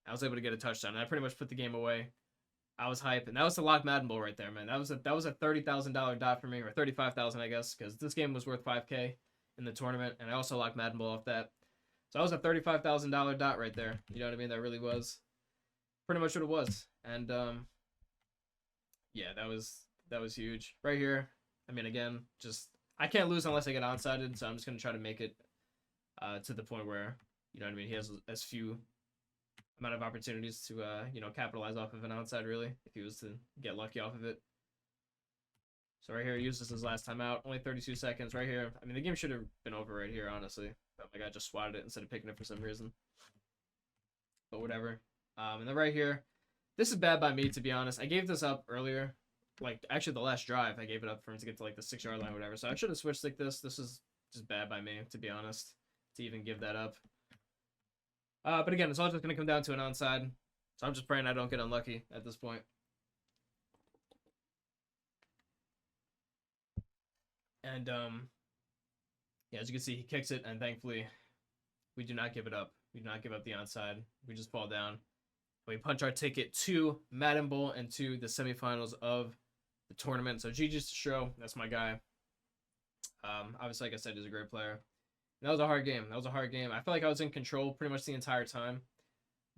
I was able to get a touchdown, and I pretty much put the game away. I was hyped, and that was the lock Madden Bowl right there, man. That was a $30,000 dot for me, or $35,000, I guess, because this game was worth $5K in the tournament, and I also locked Madden Bowl off that. So that was a $35,000 dot right there. You know what I mean? That really was pretty much what it was. And yeah, that was huge. Right here, I mean, again, just I can't lose unless I get onsided, so I'm just gonna try to make it to the point where, you know what I mean, he has as few amount of opportunities to you know, capitalize off of an onside, really, if he was to get lucky off of it. So right here, he used this his last time out. Only 32 seconds right here. I mean, the game should have been over right here, honestly. But my guy just swatted it instead of picking it for some reason. But whatever. And then right here, this is bad by me, to be honest. I gave this up earlier. Like, actually, the last drive, I gave it up for him to get to, like, the 6-yard line or whatever. So I should have switched like this. This is just bad by me, to be honest, to even give that up. But again, it's all just going to come down to an onside. So I'm just praying I don't get unlucky at this point. And, yeah, as you can see, he kicks it, and thankfully, we do not give it up. We do not give up the onside. We just fall down. We punch our ticket to Madden Bowl and to the semifinals of the tournament. So GG's to Astro. That's my guy. Obviously, like I said, he's a great player. And that was a hard game. That was a hard game. I felt like I was in control pretty much the entire time.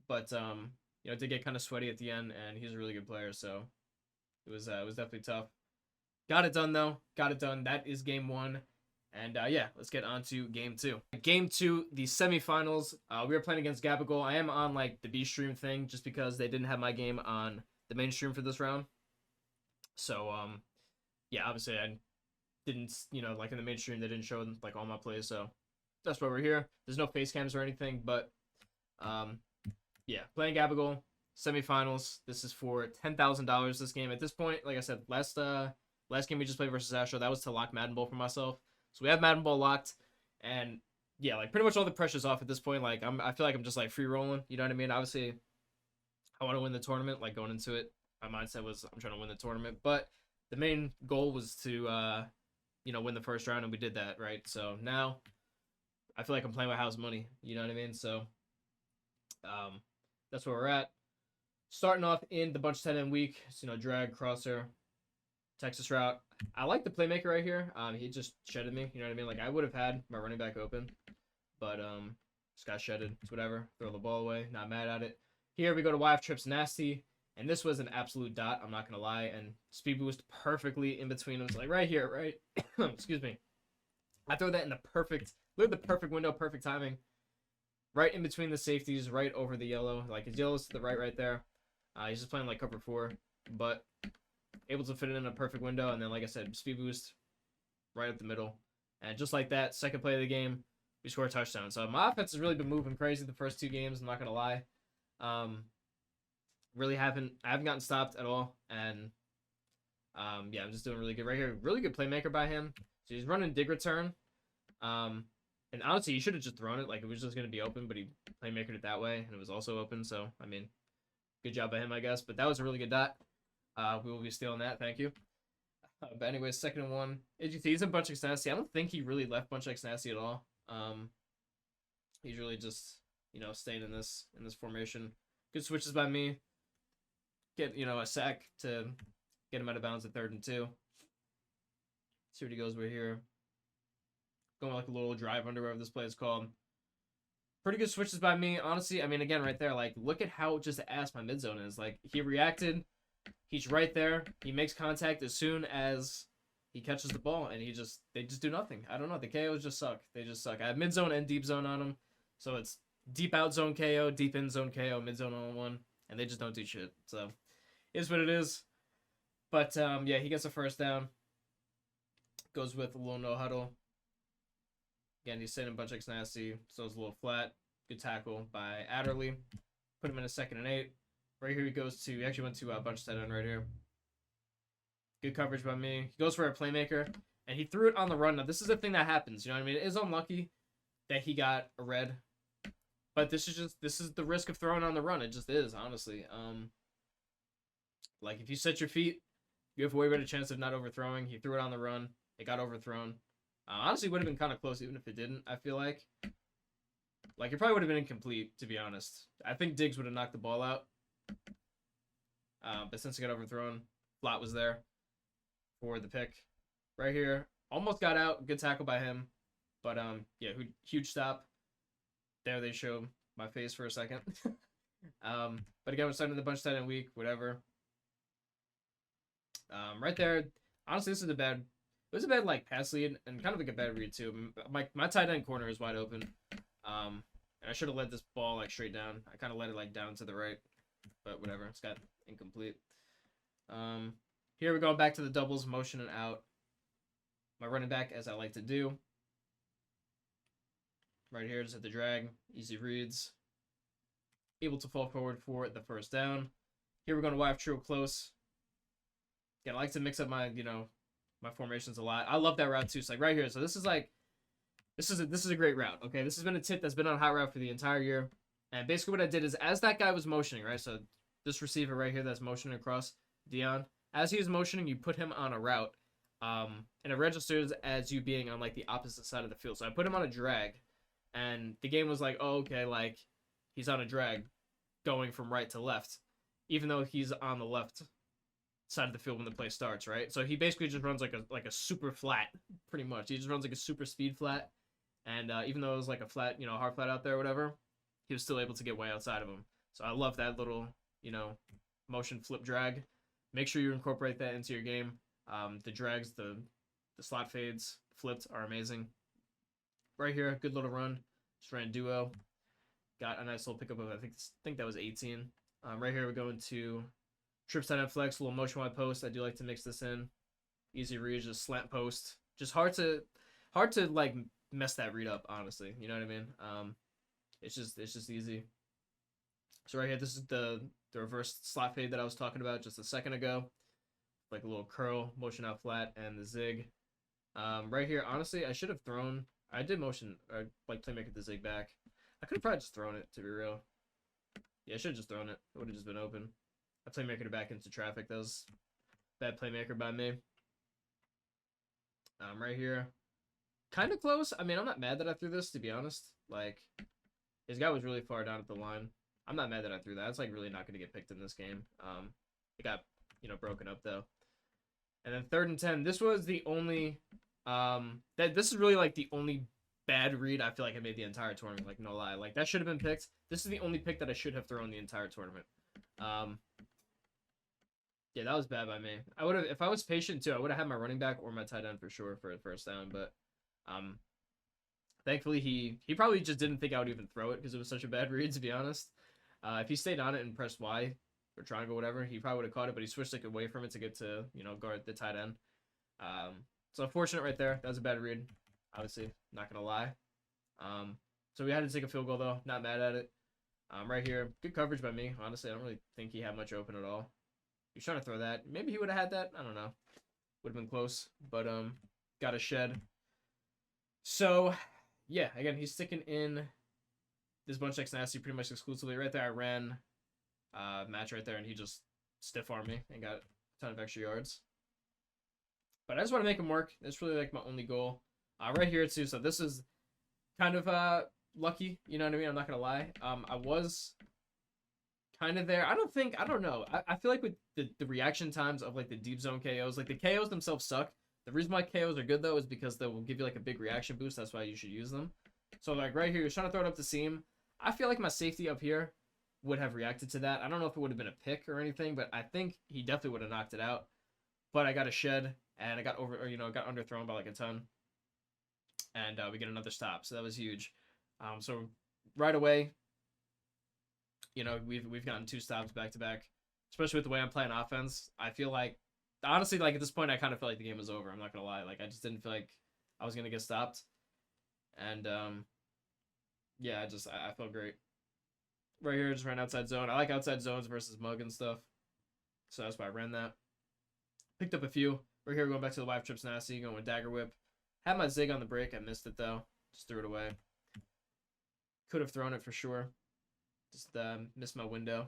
But, you know, it did get kind of sweaty at the end, and he's a really good player. So it was definitely tough. Got it done, though. Got it done. That is game 1. And, yeah, let's get on to game 2. Game 2, the semifinals. We were playing against Gabagol. I am on, like, the B stream thing just because they didn't have my game on the main stream for this round. So, yeah, obviously I didn't, you know, like in the main stream, they didn't show, like, all my plays. So that's why we're here. There's no face cams or anything, but, yeah, playing Gabagol, semifinals. This is for $10,000 this game. At this point, like I said, last game we just played versus Astro, that was to lock Madden Bowl for myself. So we have Madden Bowl locked, and yeah, like pretty much all the pressure's off at this point. Like I feel like I'm just like free rolling. You know what I mean? Obviously, I want to win the tournament. Like going into it, my mindset was I'm trying to win the tournament. But the main goal was to, you know, win the first round, and we did that, right? So now I feel like I'm playing with house money. You know what I mean? So that's where we're at. Starting off in the bunch 10 week, so, you know, drag, crosshair, Texas route. I like the playmaker right here. He just shedded me. You know what I mean? Like, I would have had my running back open, but just got shedded. It's whatever. Throw the ball away. Not mad at it. Here we go to YF trips nasty, and this was an absolute dot. I'm not gonna lie. And speed boost perfectly in between them. So like right here, right? Excuse me. I throw that in the perfect, look at the perfect window, perfect timing. Right in between the safeties, right over the yellow. Like his yellow's to the right there. He's just playing like cover 4, but able to fit it in a perfect window, and then, like I said, speed boost right up the middle. And just like that, second play of the game, we score a touchdown. So my offense has really been moving crazy the first 2 games, I'm not going to lie. I haven't gotten stopped at all, and yeah, I'm just doing really good right here. Really good playmaker by him. So he's running dig return. And honestly, he should have just thrown it. Like, it was just going to be open, but he playmakered it that way, and it was also open. So, I mean, good job by him, I guess. But that was a really good dot. We will be stealing that. Thank you. But anyways, 2nd and 1. As you see, he's in bunch X nasty. I don't think he really left bunch X nasty at all. He's really just, you know, staying in this formation. Good switches by me. Get, you know, a sack to get him out of bounds at 3rd and 2. See what he goes with here. going like a little drive under, whatever this play is called. Pretty good switches by me, honestly. I mean, again, right there, like, look at how just ass my mid zone is. Like, he reacted. He's right there. He makes contact as soon as he catches the ball, and they just do nothing. I don't know. The KOs just suck. They just suck. I have mid zone and deep zone on them, so it's deep out zone KO, deep in zone KO, mid zone on one, and they just don't do shit. So, it is what it is. But yeah, he gets a first down. Goes with a little no huddle. Again, he's sitting a bunch X nasty, so it's a little flat. Good tackle by Adderley. Put him in a 2nd and 8. Right here he goes to, he actually went to a bunch tight end right here. Good coverage by me. He goes for a playmaker, and he threw it on the run. Now, this is the thing that happens, you know what I mean? It is unlucky that he got a red, but this is the risk of throwing on the run. It just is, honestly. Like, if you set your feet, you have a way better chance of not overthrowing. He threw it on the run. It got overthrown. Honestly, would have been kind of close even if it didn't, I feel like. Like, it probably would have been incomplete, to be honest. I think Diggs would have knocked the ball out. But since it got overthrown, Flat was there for the pick. Right here. Almost got out. Good tackle by him. But, yeah, huge stop. There they show my face for a second. But again, we're starting the bunch tight end week, whatever. Right there. Honestly, this is it was a bad like pass lead and kind of like a bad read too. My tight end corner is wide open. And I should have led this ball like straight down. I kind of let it like down to the right, but whatever. It's got incomplete. Here we're going back to the doubles, motion and out. My running back, as I like to do. Right here, just at the drag, easy reads. Able to fall forward for the first down. Here we're going to YF Trio close. Again, I like to mix up my, my formations a lot. I love that route too. So like right here, so this is a great route. Okay, this has been a tip that's been on hot route for the entire year. And basically what I did is as that guy was motioning, right? So this receiver right here that's motioning across Dion, as he was motioning, you put him on a route. And it registers as you being on like the opposite side of the field. So I put him on a drag, and the game was like, oh, okay, like he's on a drag going from right to left, even though he's on the left side of the field when the play starts, right? So he basically just runs like a super flat, pretty much. He just runs like a super speed flat, and even though it was like a flat, hard flat out there or whatever, he was still able to get way outside of him. So I love that little, motion flip drag. Make sure you incorporate that into your game. The drags, the slot fades, flipped are amazing. Right here, good little run. Just ran duo. Got a nice little pickup of, I think that was 18. Right here, we're going to trips tight end flex, little motion wide post. I do like to mix this in. Easy read, just slant post. Just hard to like mess that read up, honestly. You know what I mean? It's just easy. So right here, this is the reverse slot fade that I was talking about just a second ago. Like a little curl, motion out flat, and the zig. Right here, honestly, I should have thrown. I did motion, like playmaker the zig back. I could have probably just thrown it, to be real. Yeah, I should have just thrown it. It would have just been open. I playmaker it back into traffic. That was bad playmaker by me. Right here, kind of close. I mean, I'm not mad that I threw this, to be honest. Like, his guy was really far down at the line. I'm not mad that I threw that. It's like really not going to get picked in this game. It got broken up though. And then 3rd and 10. This was the only this is really like the only bad read I feel like I made the entire tournament. Like, no lie, like that should have been picked. This is the only pick that I should have thrown the entire tournament. Yeah, that was bad by me. I would have, if I was patient too, I would have had my running back or my tight end for sure for a first down. But thankfully he probably just didn't think I would even throw it because it was such a bad read, to be honest. If he stayed on it and pressed Y or triangle, whatever, he probably would have caught it. But he switched like away from it to get to guard the tight end. So unfortunate right there. That was a bad read. Obviously, not gonna lie. So we had to take a field goal though. Not mad at it. Right here, good coverage by me. Honestly, I don't really think he had much open at all. He was trying to throw that. Maybe he would have had that. I don't know. Would have been close. But got a shed. So yeah, again, he's sticking in this bunch X nasty pretty much exclusively. Right there, I ran match right there, and he just stiff armed me and got a ton of extra yards. But I just want to make him work. That's really like my only goal. Right here too. So this is kind of lucky. You know what I mean? I'm not gonna lie. I was kind of there. I don't know. I feel like with the reaction times of like the deep zone KOs, like the KOs themselves suck, The reason why KOs are good though is because they will give you like a big reaction boost. That's why you should use them. So like right here, you're trying to throw it up the seam. I feel like my safety up here would have reacted to that. I don't know if it would have been a pick or anything, but I think he definitely would have knocked it out. But I got a shed and I got got underthrown by like a ton, and we get another stop. So that was huge. So right away, we've gotten 2 stops back to back, especially with the way I'm playing offense. I feel like honestly, like at this point, I kind of felt like the game was over. I'm not gonna lie. Like I just didn't feel like I was gonna get stopped, and yeah, I felt great. Right here, just ran outside zone. I like outside zones versus mug and stuff, so that's why I ran that. Picked up a few. Right here, going back to the wife trips nasty, going with dagger whip. Had my zig on the break. I missed it though. Just threw it away. Could have thrown it for sure. Just missed my window.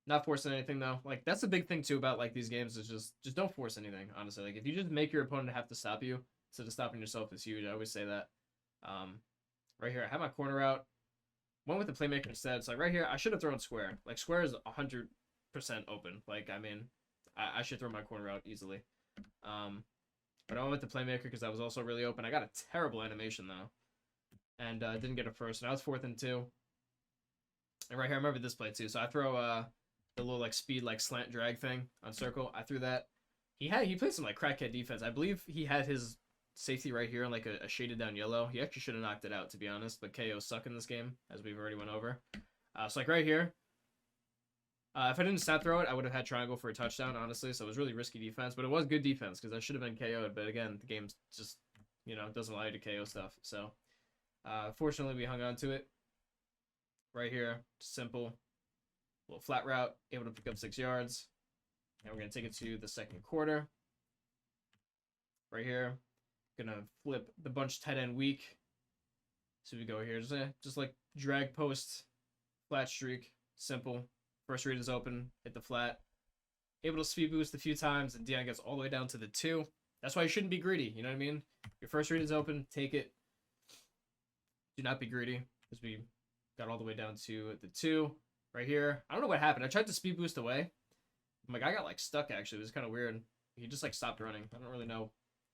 Not forcing anything though. Like that's the big thing too about like these games is just don't force anything. Honestly, like if you just make your opponent have to stop you instead of stopping yourself is huge. I always say that. Right here, I have my corner out. Went with the playmaker instead. So like right here, I should have thrown square. Like square is 100% open. Like I mean, I should throw my corner out easily. But I went with the playmaker because that was also really open. I got a terrible animation though, and didn't get a first. Now it's 4th and 2. And right here, I remember this play too. So I throw the little like speed like slant drag thing on circle. I threw that. He played some like crackhead defense. I believe he had his safety right here on like a shaded down yellow. He actually should have knocked it out to be honest. But KO suck in this game as we've already went over. So like right here, if I didn't snap throw it, I would have had triangle for a touchdown honestly. So it was really risky defense, but it was good defense because I should have been KO'd. But again, the game just doesn't allow you to KO stuff. So fortunately, we hung on to it. Right here, simple, little flat route, able to pick up 6 yards. And we're going to take it to the 2nd quarter. Right here, gonna flip the bunch tight end weak. So we go here, just like drag post, flat streak, simple. First read is open, hit the flat. Able to speed boost a few times, and Dion gets all the way down to the 2. That's why you shouldn't be greedy, you know what I mean? Your first read is open, take it. Do not be greedy, because we got all the way down to the 2 right here. I don't know what happened. I tried to speed boost away. My guy got like stuck actually. It was kind of weird. He just like stopped running. I don't really know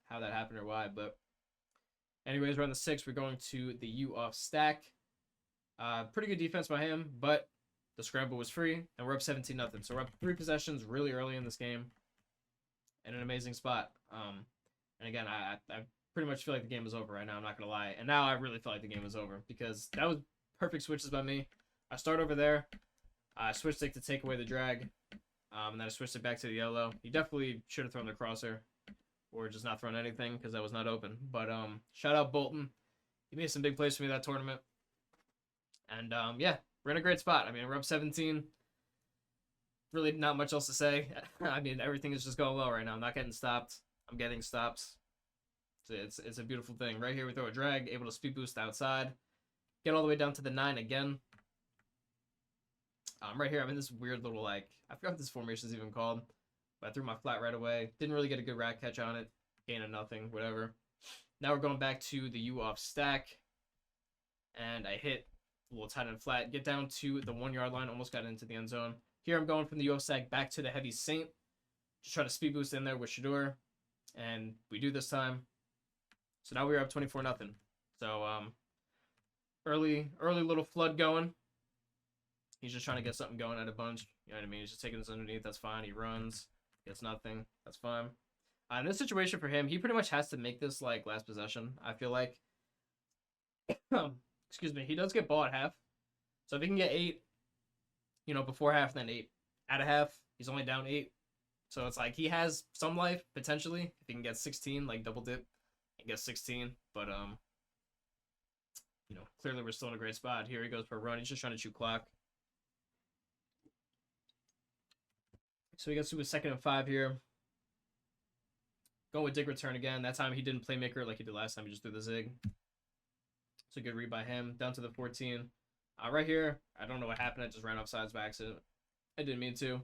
how that happened or why, but anyways, we're on the 6. We're going to the U off stack. Pretty good defense by him, but the scramble was free, and we're up 17-0. So we're up 3 possessions really early in this game, in an amazing spot. And again, I pretty much feel like the game is over right now. I'm not gonna lie, and now I really feel like the game is over because that was perfect switches by me. I start over there. I switched it to take away the drag, and then I switched it back to the yellow. He definitely should have thrown the crosser, or just not thrown anything because that was not open. But shout out Bolton. He made some big plays for me that tournament. And yeah, we're in a great spot. I mean, we're up 17. Really not much else to say. I mean, everything is just going well right now. I'm not getting stopped. I'm getting stops. It's a beautiful thing. Right here, we throw a drag, able to speed boost outside. Get all the way down to the 9 again. Right here, I'm in this weird little, like, I forgot what this formation is even called. But I threw my flat right away. Didn't really get a good rack catch on it. Gain of nothing, whatever. Now we're going back to the U off stack. And I hit a little tight end flat. Get down to the 1 yard line. Almost got into the end zone. Here I'm going from the U off stack back to the heavy Saint. Just try to speed boost in there with Shador. And we do this time. So now we're up 24-0. So early little flood going. He's just trying to get something going at a bunch. You know what I mean? He's just taking this underneath. That's fine. He runs. Gets nothing. That's fine. In this situation for him, he pretty much has to make this like last possession, I feel like. Excuse me. He does get ball at half. So if he can get 8, before half, then 8 at a half, he's only down 8. So it's like he has some life, potentially. If he can get 16, like double dip, and get 16. But, clearly we're still in a great spot. Here he goes for a run. He's just trying to chew clock. So he gets to a 2nd and 5 here. Going with dig return again. That time he didn't playmaker like he did last time. He just threw the zig. It's a good read by him. Down to the 14. Right here, I don't know what happened. I just ran off sides by accident. I didn't mean to.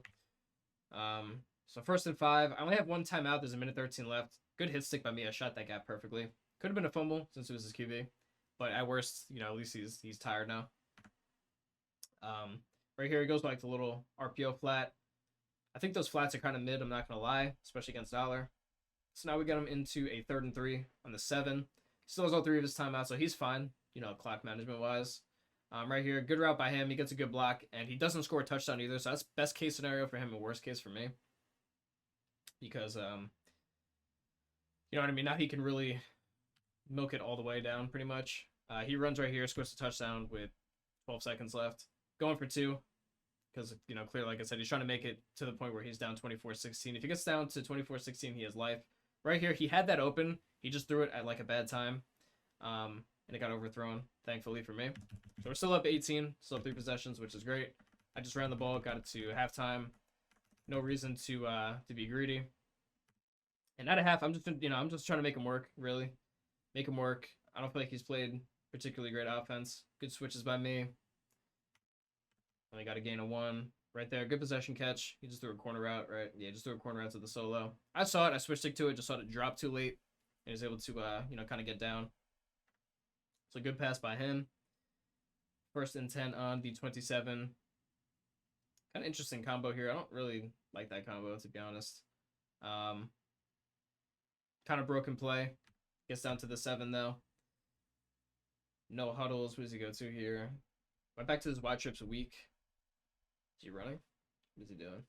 So 1st and 5. I only have 1 timeout. There's a minute 13 left. Good hit stick by me. I shot that gap perfectly. Could have been a fumble since it was his QB. But at worst, at least he's tired now. Right here, he goes like the little RPO flat. I think those flats are kind of mid, I'm not going to lie, especially against Dollar. So now we got him into a 3rd and 3 on the 7. Still has all 3 of his timeouts, so he's fine, you know, clock management wise. Right here, good route by him. He gets a good block, and he doesn't score a touchdown either. So that's best case scenario for him and worst case for me. Because, you know what I mean? Now he can really milk it all the way down, pretty much. He runs right here, scores a touchdown with 12 seconds left. Going for 2. Because, you know, clearly, like I said, he's trying to make it to the point where he's down 24-16. If he gets down to 24-16, he has life. Right here, he had that open. He just threw it at, like, a bad time. And it got overthrown, thankfully for me. So we're still up 18, still up 3 possessions, which is great. I just ran the ball, got it to halftime. No reason to be greedy. And at a half, I'm just trying to make him work, really. Make him work. I don't feel like he's played particularly great offense. Good switches by me. Only got a gain of 1 right there. Good possession catch. He just threw a corner route, right? Yeah, just threw a corner route to the solo. I saw it. I switched to it. Just saw it drop too late. And he was able to, you know, kind of get down. So good pass by him. 1st and 10 on the 27. Kind of interesting combo here. I don't really like that combo, to be honest. Kind of broken play. Gets down to the 7, though. No huddles. What does he go to here? Went back to his wide trips a week. Is he running? What is he doing?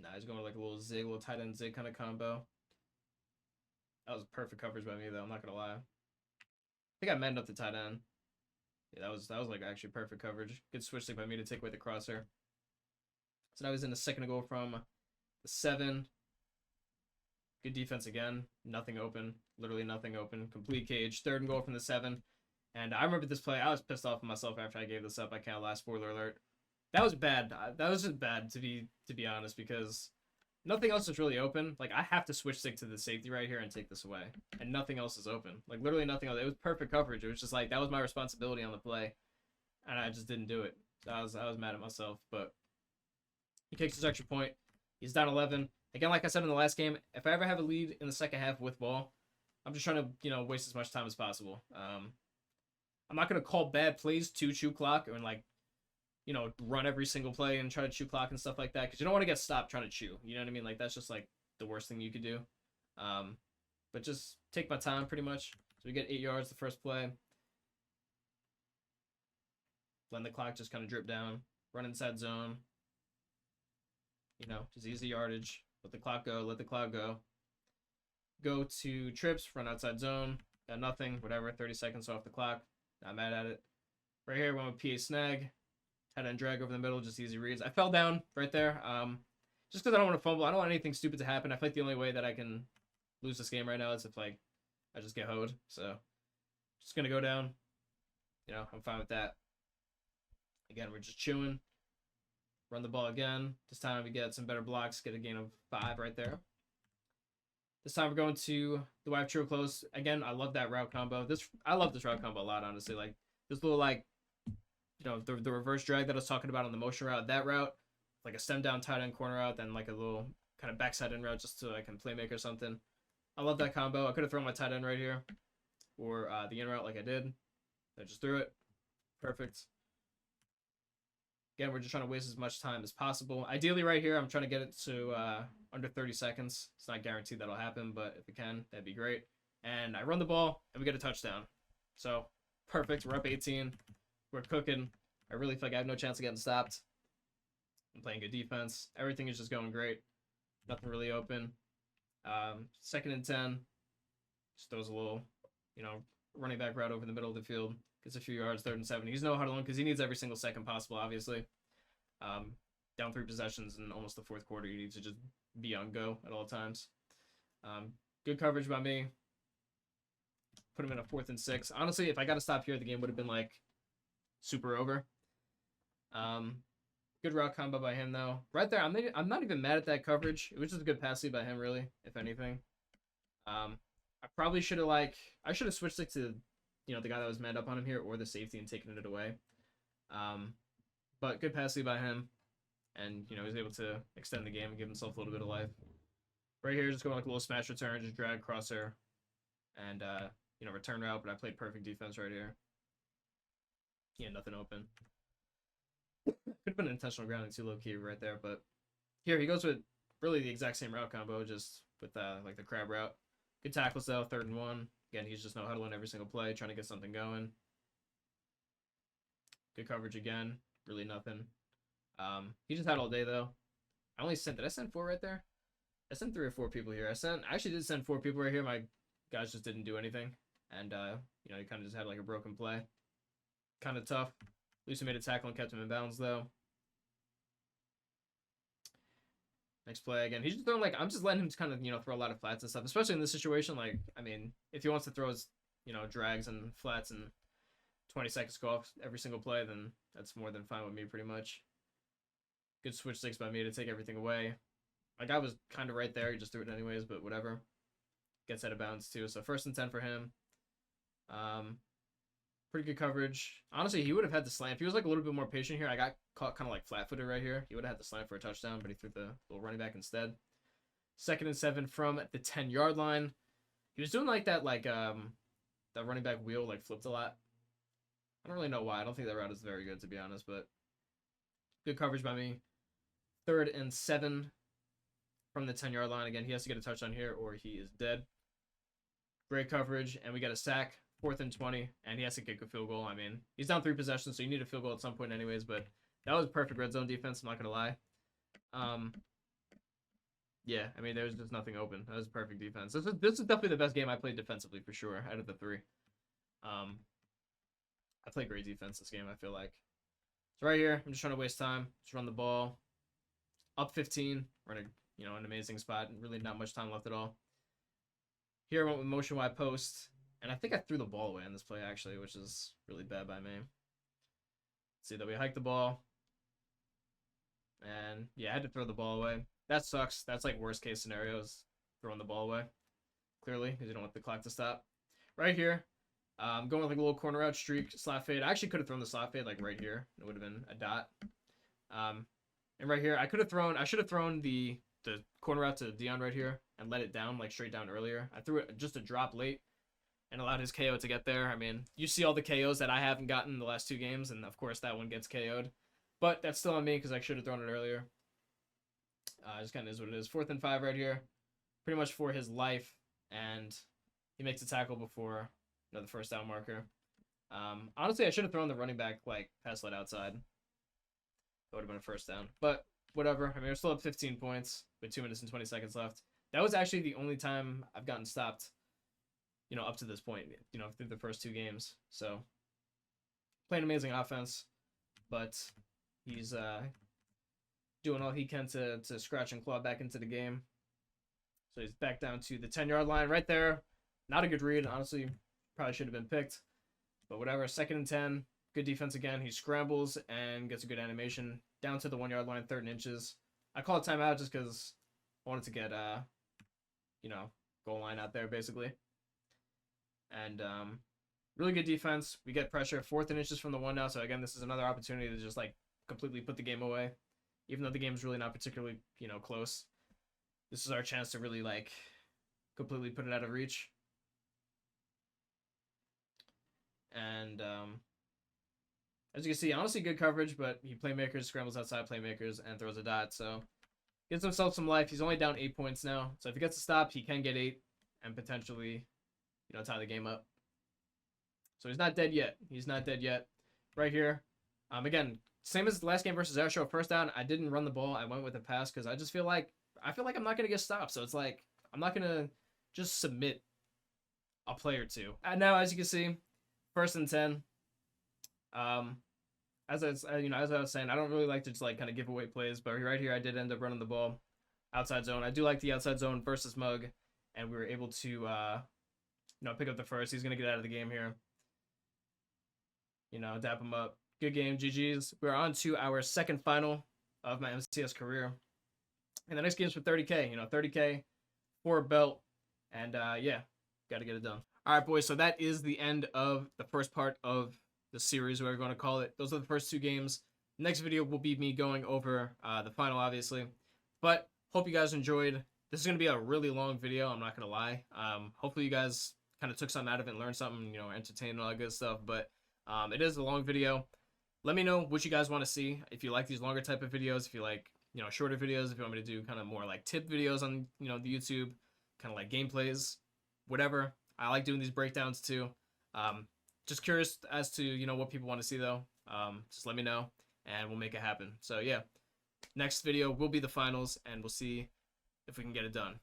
Nah, he's going like a little zig, little tight end zig kind of combo. That was perfect coverage by me, though. I'm not going to lie. I think I manned up the tight end. Yeah, that was like actually perfect coverage. Good switch stick by me to take away the crosshair. So now he's in the 2nd and goal from the 7. Good defense again. Nothing open. Literally nothing open. Complete cage. 3rd and goal from the 7. And I remember this play. I was pissed off at myself after I gave this up. I can't lie. Spoiler alert. That was bad. That was just bad to be honest, because nothing else is really open. Like, I have to switch stick to the safety right here and take this away. And nothing else is open. Like, literally nothing else. It was perfect coverage. It was just like, that was my responsibility on the play. And I just didn't do it. So I was mad at myself. But he kicks his extra point. He's down 11. Again, like I said in the last game, if I ever have a lead in the 2nd half with ball, I'm just trying to, you know, waste as much time as possible. I'm not going to call bad plays to chew clock and, like, you know, run every single play and try to chew clock and stuff like that, because you don't want to get stopped trying to chew. You know what I mean? Like, that's just, like, the worst thing you could do. But just take my time, pretty much. So we get 8 yards the first play. Let the clock just kind of drip down. Run inside zone. You know, just easy yardage. Let the clock go. Let the clock go. Go to trips. Run outside zone. Got nothing. Whatever. 30 seconds off the clock. Not mad at it. Right here, went with PA snag. Tight end drag over the middle, just easy reads. I fell down right there. Just because I don't want to fumble. I don't want anything stupid to happen. I feel like the only way that I can lose this game right now is if, like, I just get hoed. So, just going to go down. You know, I'm fine with that. Again, we're just chewing. Run the ball again. This time we get some better blocks. Get a gain of 5 right there. This time we're going to the wide trio close. Again, I love that route combo. I love this route combo a lot, honestly. Like, this little, like, you know, the reverse drag that I was talking about on the motion route, that route, like a stem down tight end corner route, then like a little kind of backside end route just so I can playmaker or something. I love that combo. I could have thrown my tight end right here, or the in route like I did. I just threw it. Perfect. Again, we're just trying to waste as much time as possible. Ideally right here, I'm trying to get it to under 30 seconds. It's not guaranteed that'll happen, but if it can, that'd be great. And I run the ball, and we get a touchdown. So, perfect. We're up 18. We're cooking. I really feel like I have no chance of getting stopped. I'm playing good defense. Everything is just going great. Nothing really open. 2nd and 10. Just throws a little, you know, running back route over the middle of the field. Gets a few yards, 3rd and 7. He's no huddling because he needs every single second possible, obviously. Down 3 possessions in almost the 4th quarter. You need to just be on go at all times. Good coverage by me. Put him in a 4th and 6. Honestly, if I got to stop here, the game would have been, like, super over. Good route combo by him, though. Right there, I'm not even mad at that coverage. It was just a good pass lead by him, really, if anything. I probably should have, like, I should have switched it to, you know, the guy that was manned up on him here, or the safety, and taken it away. But good pass lead by him. And, you know, he was able to extend the game and give himself a little bit of life. Right here, just going like a little smash return, just drag crosshair. And, you know, return route, but I played perfect defense right here. Yeah, nothing open. Could have been an intentional grounding too, low key right there, but here he goes with really the exact same route combo, just with like the crab route. Good tackles though, 3rd and 1. Again, he's just no huddling every single play, trying to get something going. Good coverage again. Really nothing. He just had all day though. Did I send 4 right there? I sent 3 or 4 people here. I actually did send 4 people right here. My guys just didn't do anything. And, you know, he kind of just had like a broken play. Kind of tough. At least we made a tackle and kept him in bounds though. Next play again. He's just throwing like, I'm just letting him kind of, you know, throw a lot of flats and stuff, especially in this situation. Like, I mean, if he wants to throw his, you know, drags and flats and 20 seconds go off every single play, then that's more than fine with me pretty much. Good switch sticks by me to take everything away. My guy was kind of right there. He just threw it anyways, but whatever. Gets out of bounds too. So 1st and 10 for him. Pretty good coverage. Honestly, he would have had the slant. If he was like a little bit more patient here, I got caught kind of like flat-footed right here. He would have had the slant for a touchdown, but he threw the little running back instead. 2nd and 7 from the 10-yard line. He was doing like that, that running back wheel, like flipped a lot. I don't really know why. I don't think that route is very good, to be honest, but good coverage by me. 3rd and 7 from the 10-yard line. Again, he has to get a touchdown here or he is dead. Great coverage, and we got a sack. 4th and 20, and he has to kick a field goal. I mean, he's down 3 possessions, so you need a field goal at some point anyways, but that was perfect red zone defense, I'm not going to lie. Yeah, I mean, there was just nothing open. That was perfect defense. This is definitely the best game I played defensively, for sure, out of the 3. I played great defense this game, I feel like. So right here, I'm just trying to waste time. Just run the ball. Up 15. We're in a, you know, an amazing spot. Really not much time left at all. Here I went with motion wide post. And I think I threw the ball away on this play, actually, which is really bad by me. See that we hiked the ball. And, yeah, I had to throw the ball away. That sucks. That's, like, worst case scenarios, throwing the ball away. Clearly, because you don't want the clock to stop. Right here, going with, like, a little corner out streak, slot fade. I actually could have thrown the slot fade, like, right here. It would have been a dot. And right here, I should have thrown the corner out to Dion right here and let it down, like, straight down earlier. I threw it just a drop late and allowed his KO to get there. I mean, you see all the KOs that I haven't gotten in the last 2 games, and of course that one gets KO'd. But that's still on me because I should have thrown it earlier. Just kind of is what it is. 4th and 5 right here. Pretty much for his life, and he makes a tackle before the 1st down marker. Honestly, I should have thrown the running back, like, pass let outside. That would have been a 1st down. But whatever. I mean, we're still up 15 points with 2 minutes and 20 seconds left. That was actually the only time I've gotten stopped, you know, up to this point, you know, through the first 2 games. So, playing amazing offense, but he's doing all he can to scratch and claw back into the game. So he's back down to the 10-yard line right there. Not a good read, honestly. Probably should have been picked, but whatever. 2nd and 10. Good defense again. He scrambles and gets a good animation down to the 1-yard line, 3rd and inches. I call it timeout just because I wanted to get, you know, goal line out there basically. And really good defense. We get pressure. 4th and inches from the 1 now. So again, this is another opportunity to just like completely put the game away, even though the game's really not particularly, you know, close. This is our chance to really like completely put it out of reach. And as you can see, honestly good coverage, but he playmakers, scrambles outside playmakers, and throws a dot. So gives himself some life. He's only down 8 points now. So if he gets a stop, he can get 8 and potentially, you know, tie the game up. So he's not dead yet. He's not dead yet. Right here. Again, same as the last game versus Astro. 1st down, I didn't run the ball. I went with a pass because I just feel like I'm not gonna get stopped. So it's like I'm not gonna just submit a play or 2. And now, as you can see, 1st and 10. As I was saying, I don't really like to just like kind of give away plays, but right here I did end up running the ball outside zone. I do like the outside zone versus Mug, and we were able to you know, pick up the 1st. He's gonna get out of the game here. You know, dap him up. Good game, GG's. We're on to our 2nd final of my MCS career, and the next game's for 30K. You know, 30K for a belt, and yeah, got to get it done. All right, boys. So that is the end of the first part of the series, whatever you want to call it. Those are the first 2 games. Next video will be me going over the final, obviously. But hope you guys enjoyed. This is going to be a really long video, I'm not going to lie. Hopefully you guys kind of took something out of it and learned something, you know, entertained and all that good stuff. But it is a long video. Let me know what you guys want to see. If you like these longer type of videos, if you like, you know, shorter videos, if you want me to do kind of more like tip videos on, you know, the YouTube. kind of like gameplays, whatever. I like doing these breakdowns too. Just curious as to, you know, what people want to see though. Just let me know and we'll make it happen. So yeah, next video will be the finals and we'll see if we can get it done.